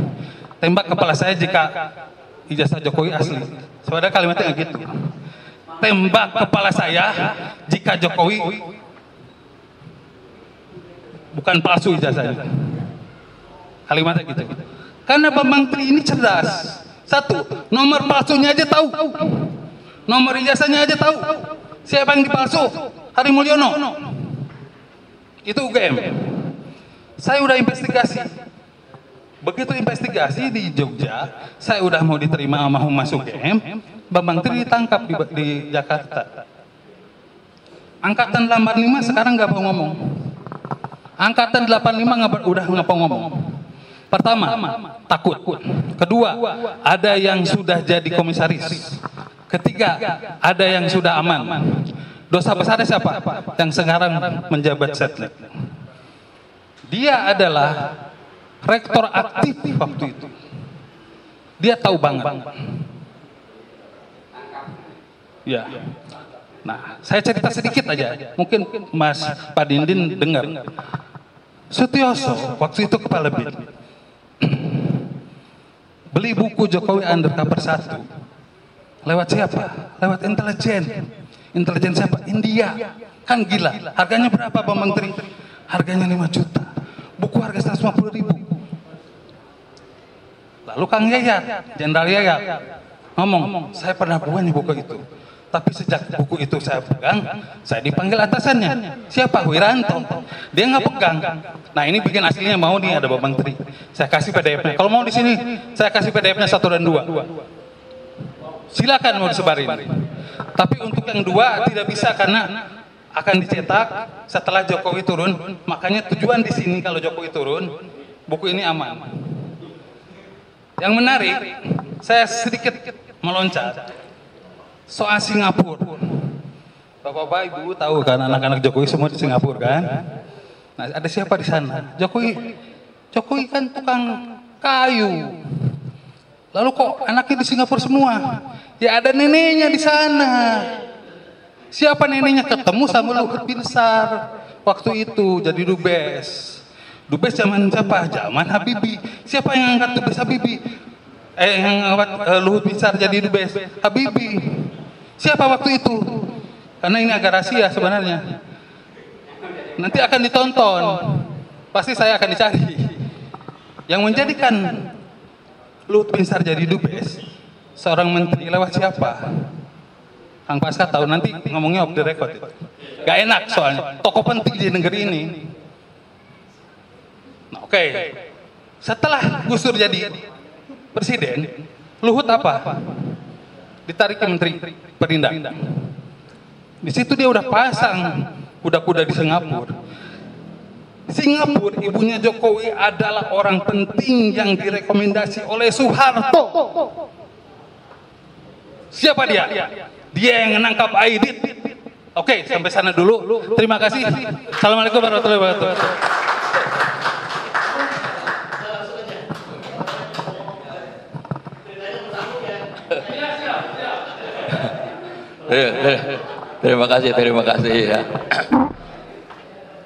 Tembak kepala saya jika ijazah Jokowi asli. Sebenarnya kalimatnya nggak gitu. Tembak kepala saya jika Jokowi bukan palsu ijazahnya. Kalimatnya gitu. Karena Bambang Tri ini cerdas. 1, nomor palsunya aja tahu. Nomor ijazahnya aja tahu. Siapa yang dipalsu? Hari Mulyono. Itu UGM. Saya udah investigasi. Begitu investigasi di Jogja, saya udah mau diterima sama Humas UGM, Bambang Tri ditangkap di Jakarta. Angkatan 85 sekarang nggak mau ngomong. Angkatan 85 udah nggak mau ngomong. Pertama, takut. Kedua, ada yang sudah jadi komisaris. Ketiga, ada yang sudah aman. Dosa besarnya siapa? Yang sekarang menjabat setnek. Dia adalah rektor aktif waktu itu. Dia tahu banget. Ya. Nah, saya cerita sedikit aja. Mungkin Mas Pak Dindin dengar. Sutioso waktu itu kepala BIN. Beli buku Jokowi Undercover 1. Lewat siapa? Lewat intelijen. Intelijen siapa? India. Kan gila. Harganya berapa Bambang Tri? Harganya 5 juta. Buku harga 150.000. Lalu Kang Yayat, Jenderal Yayat, ngomong, saya pernah punya buku itu. Tapi sejak buku itu saya pegang, saya dipanggil atasannya. Siapa? Wiranto. Dia nggak pegang. Nah ini bikin aslinya mau nih, ada Bapak Menteri. Saya kasih PDF-nya. Kalau mau di sini, saya kasih PDF-nya 1 dan 2. Silakan mau disebarin. Tapi untuk yang 2 tidak bisa karena akan dicetak setelah Jokowi turun. Makanya tujuan di sini kalau Jokowi turun, buku ini aman. Yang menarik, saya sedikit meloncat. Soal Singapura, Bapak-bapak, Ibu tahu kan anak-anak Jokowi semua di Singapura kan? Nah, ada siapa di sana? Jokowi kan tukang kayu. Lalu kok anaknya di Singapura semua? Ya ada neneknya di sana. Siapa neneknya? Ketemu sama Luhut Binsar waktu itu jadi dubes. Dubes zaman siapa? Zaman Habibie. Siapa yang angkat dubes Habibie? Yang angkat Luhut Binsar jadi dubes Habibie. Siapa waktu itu? Karena ini agak rahasia sebenarnya. Nanti akan ditonton. Pasti saya akan dicari. Yang menjadikan Luhut Binsar jadi dubes, seorang menteri lewat siapa? Kang Pasca tahu, nanti ngomongnya off the record itu. Gak enak soalnya, tokoh penting di negeri ini. Nah, oke. Setelah Gus Dur jadi presiden, Luhut apa? Ditarik ke Menteri Perindak. Di situ dia udah pasang kuda-kuda di Singapura. Singapura, ibunya Jokowi adalah orang penting yang direkomendasi oleh Soeharto. Siapa dia? Dia yang menangkap Aidit. Oke, sampai sana dulu. Terima kasih. Assalamualaikum warahmatullahi wabarakatuh. Terima kasih ya.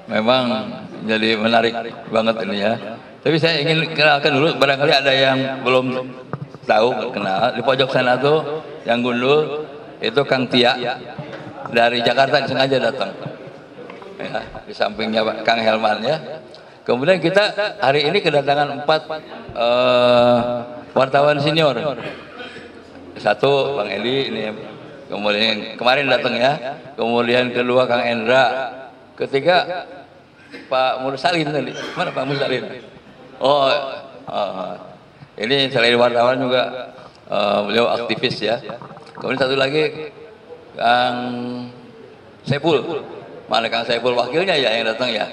Memang jadi menarik banget ini ya. Tapi saya ingin kenalkan dulu, barangkali ada yang belum tahu kenal. Di pojok sana tuh yang gundul itu Kang Tia dari Jakarta, sengaja datang. Ya, di sampingnya Pak Kang Helman ya. Kemudian kita hari ini kedatangan 4 wartawan senior. Satu Bang Edi ini, kemudian kemarin datang ya. Kemudian kedua Kang Endra, ketiga Pak Mursalin tadi. Mana Pak Mursalin? Ini selain wartawan juga beliau aktivis ya. Kemudian satu lagi Kang Saiful. Mana Kang Saiful wakilnya ya yang datang ya?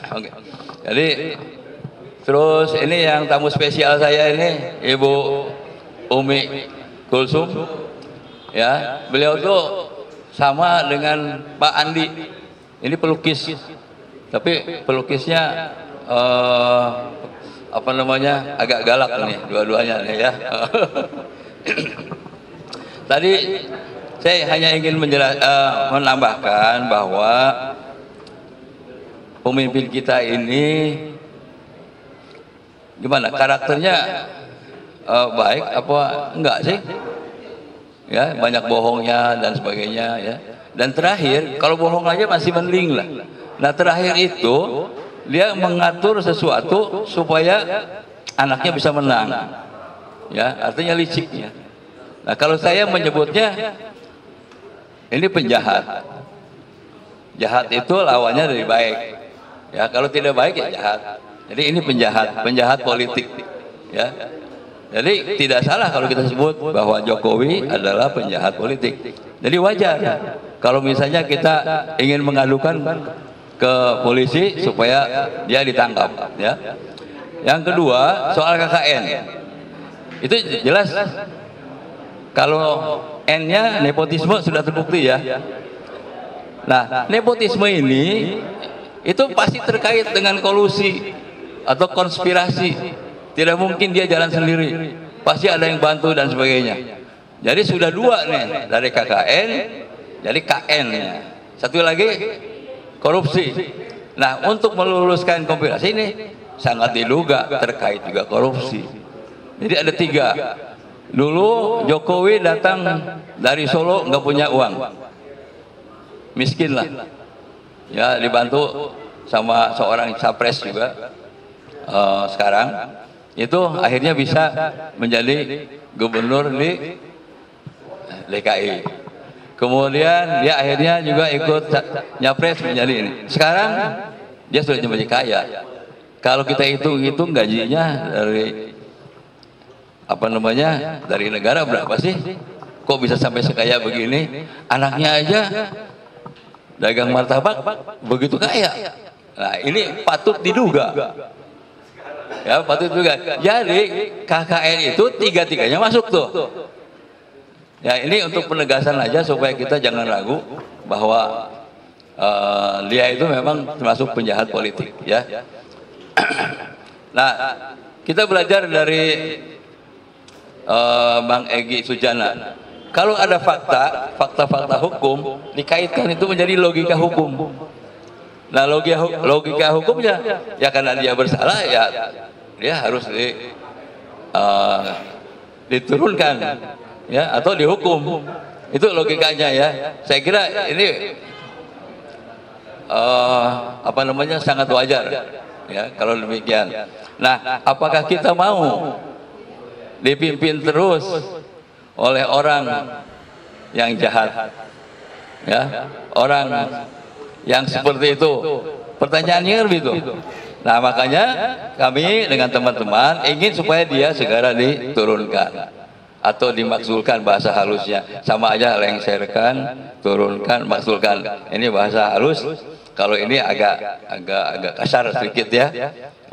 Oke. Jadi terus ini yang tamu spesial saya ini Ibu Umi Kulsum. Ya, beliau tuh sama dengan Pak Andi. Ini pelukis. Tapi pelukisnya apa namanya? Agak galak nih dua-duanya nih ya. Tadi saya hanya ingin menambahkan bahwa pemimpin kita ini gimana karakternya, baik apa enggak sih? Ya, banyak bohongnya dan sebagainya ya. Dan terakhir, kalau bohong aja masih mending lah. Nah, terakhir itu dia mengatur sesuatu supaya anaknya bisa menang. Ya, artinya liciknya. Nah, kalau saya menyebutnya ini penjahat. Jahat itu lawannya dari baik. Ya, kalau tidak baik ya jahat. Jadi ini penjahat politik. Ya. Jadi tidak salah kalau kita sebut bahwa Jokowi adalah penjahat politik. Jadi wajar kalau misalnya kita ingin mengadukan ke polisi supaya dia ditangkap. Ya. Yang kedua soal KKN, itu jelas kalau N-nya nepotisme sudah terbukti ya. Nah, nepotisme ini itu pasti terkait dengan kolusi atau konspirasi. Tidak mungkin dia jalan sendiri, pasti ada yang bantu dan sebagainya. Jadi sudah 2 nih, dari KKN jadi KN. Satu lagi korupsi. Nah, untuk meluluskan konspirasi ini sangat diduga terkait juga korupsi. Jadi ada 3. Dulu Jokowi datang dari Solo nggak punya uang, miskin lah. Ya, dibantu sama seorang capres juga. Sekarang itu akhirnya bisa menjadi gubernur di DKI. Kemudian dia akhirnya juga ikut nyapres menjadi ini. Sekarang dia sudah menjadi kaya. Kalau kita hitung-hitung gajinya dari apa namanya, dari negara berapa sih? Kok bisa sampai sekaya begini? Anaknya aja dagang martabak begitu kaya. Nah, ini patut diduga. Ya, patut diduga. Jadi KKN itu tiga-tiganya masuk tuh. Ya, ini untuk penegasan aja supaya kita jangan ragu bahwa dia itu memang termasuk penjahat politik, ya. Nah, kita belajar dari Bang Egy Sujana. Kalau ada fakta hukum dikaitkan itu menjadi logika hukum. Nah, logika hukumnya ya karena dia bersalah ya dia harus diturunkan ya atau dihukum. Itu logikanya ya. Saya kira ini apa namanya sangat wajar ya kalau demikian. Nah, apakah kita mau dipimpin terus oleh orang yang jahat, ya, orang yang seperti itu? Pertanyaannya kan begitu. Nah, makanya kami dengan teman-teman ingin supaya dia segera diturunkan atau dimaksulkan, bahasa halusnya sama aja, lengserkan, turunkan, maksulkan. Ini bahasa halus. Kalau ini agak kasar sedikit ya.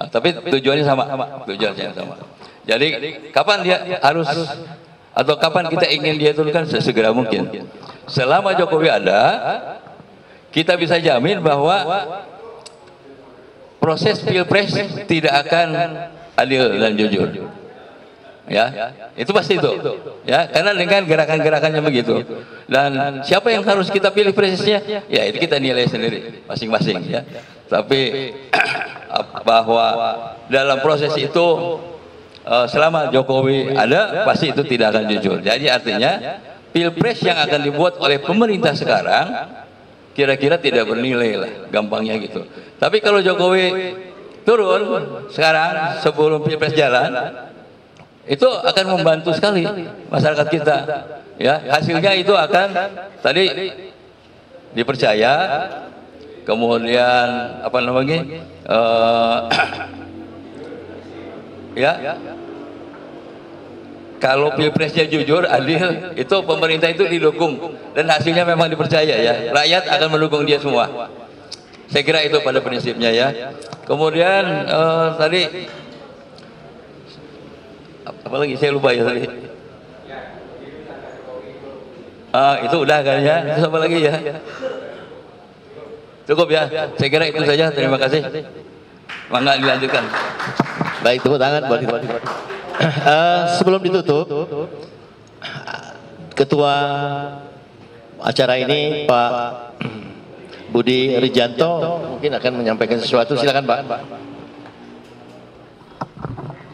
Nah, tapi tujuannya sama. Tujuannya sama. Jadi kapan dia harus atau kapan kita ingin dia turunkan? Sesegera mungkin. Selama Jokowi ada, kita bisa jamin bahwa proses pilpres tidak akan adil dan jujur. Ya, itu pasti itu. Ya, karena dengan gerakan-gerakannya begitu. Dan siapa yang harus kita pilih presisnya? Ya, itu kita nilai sendiri masing-masing ya. Tapi bahwa dalam proses itu selama Jokowi ada pasti itu tidak akan jujur. Jadi artinya pilpres yang akan dibuat oleh pemerintah sekarang kira-kira tidak bernilai lah, gampangnya gitu. Tapi kalau Jokowi turun sekarang sebelum pilpres jalan, itu akan membantu sekali masyarakat kita. Ya, hasilnya itu akan tadi dipercaya, kemudian apa namanya? Ya, kalau pilpresnya jujur, adil, itu pemerintah itu didukung dan hasilnya memang dipercaya ya. Rakyat akan mendukung dia semua. Saya kira itu pada prinsipnya ya. Kemudian tadi apa lagi saya lupa ya tadi. Itu udah kayaknya. Itu apa lagi ya? Cukup ya. Saya kira itu saja. Terima kasih. Mangga dilanjutkan. Baik, tepuk tangan buat itu. Sebelum ditutup, Ketua acara ini Pak Budi Rijanto mungkin akan menyampaikan sesuatu. Silakan Pak.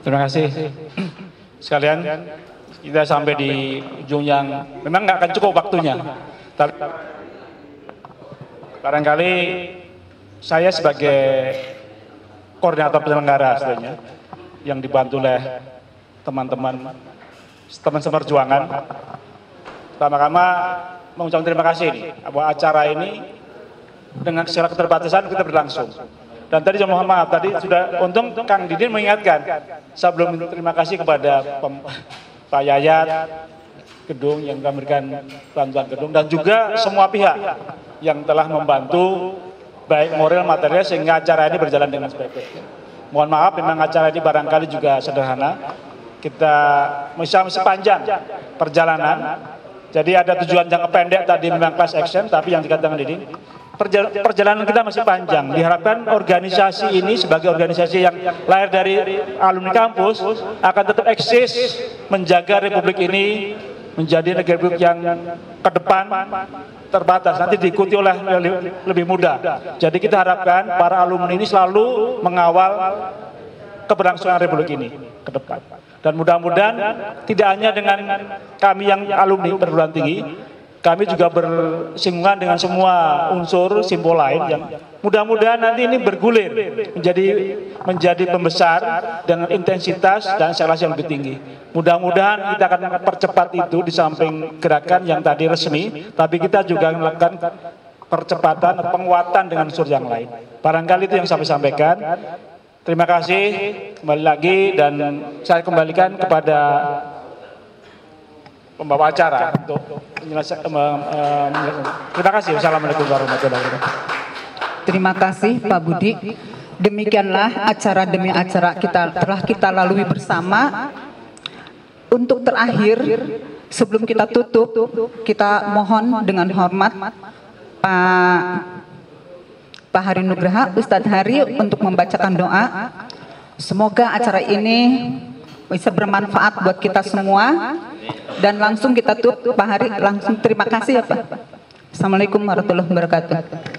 Terima kasih. Sekalian, kita sampai di ujung yang memang nggak akan cukup waktunya. Tapi barangkali saya sebagai koordinator penyelenggara sebenarnya yang dibantu oleh teman-teman seperjuangan. Pertama-tama mengucapkan terima kasih nih bahwa acara ini dengan segala keterbatasan kita berlangsung. Dan tadi saya mohon maaf, tadi sudah untung Kang Didin mengingatkan sebelum terima kasih kepada Pak Yayat Gedung yang memberikan bantuan gedung dan juga semua pihak yang telah membantu baik moral material sehingga acara ini berjalan dengan sebaik-baiknya. Mohon maaf memang acara ini barangkali juga sederhana. Kita misal sepanjang perjalanan. Jadi ada tujuan jangka pendek tadi memang class action, tapi yang dikatakan ini perjalanan kita masih panjang. Diharapkan organisasi ini sebagai organisasi yang lahir dari alumni kampus akan tetap eksis menjaga Republik ini menjadi negara republik yang ke depan terbatas, nanti diikuti oleh lebih mudah. Jadi kita harapkan para alumni ini selalu mengawal keberlangsungan Republik ini ke depan. Dan mudah-mudahan tidak hanya dengan kami yang alumni perguruan tinggi, kami juga bersinggungan dengan semua unsur simbol lain yang mudah-mudahan nanti ini bergulir menjadi pembesar dengan intensitas dan eskalasi yang lebih tinggi. Mudah-mudahan kita akan percepat itu di samping gerakan yang tadi resmi, tapi kita juga melakukan percepatan, penguatan dengan unsur yang lain. Barangkali itu yang saya sampaikan. Terima kasih kembali lagi dan saya kembalikan kepada pembawa acara untuk menyelesaikan. Terima kasih. Wassalamualaikum warahmatullahi wabarakatuh. Terima kasih Pak Budi. Demikianlah acara demi acara telah kita lalui bersama. Untuk terakhir, sebelum kita tutup, kita mohon dengan hormat Pak Hari Nugraha, Ustadz Hari untuk membacakan doa. Semoga acara ini bisa bermanfaat buat kita semua. Dan langsung kita tutup, Pak Hari, langsung terima kasih ya Pak. Assalamualaikum warahmatullahi wabarakatuh.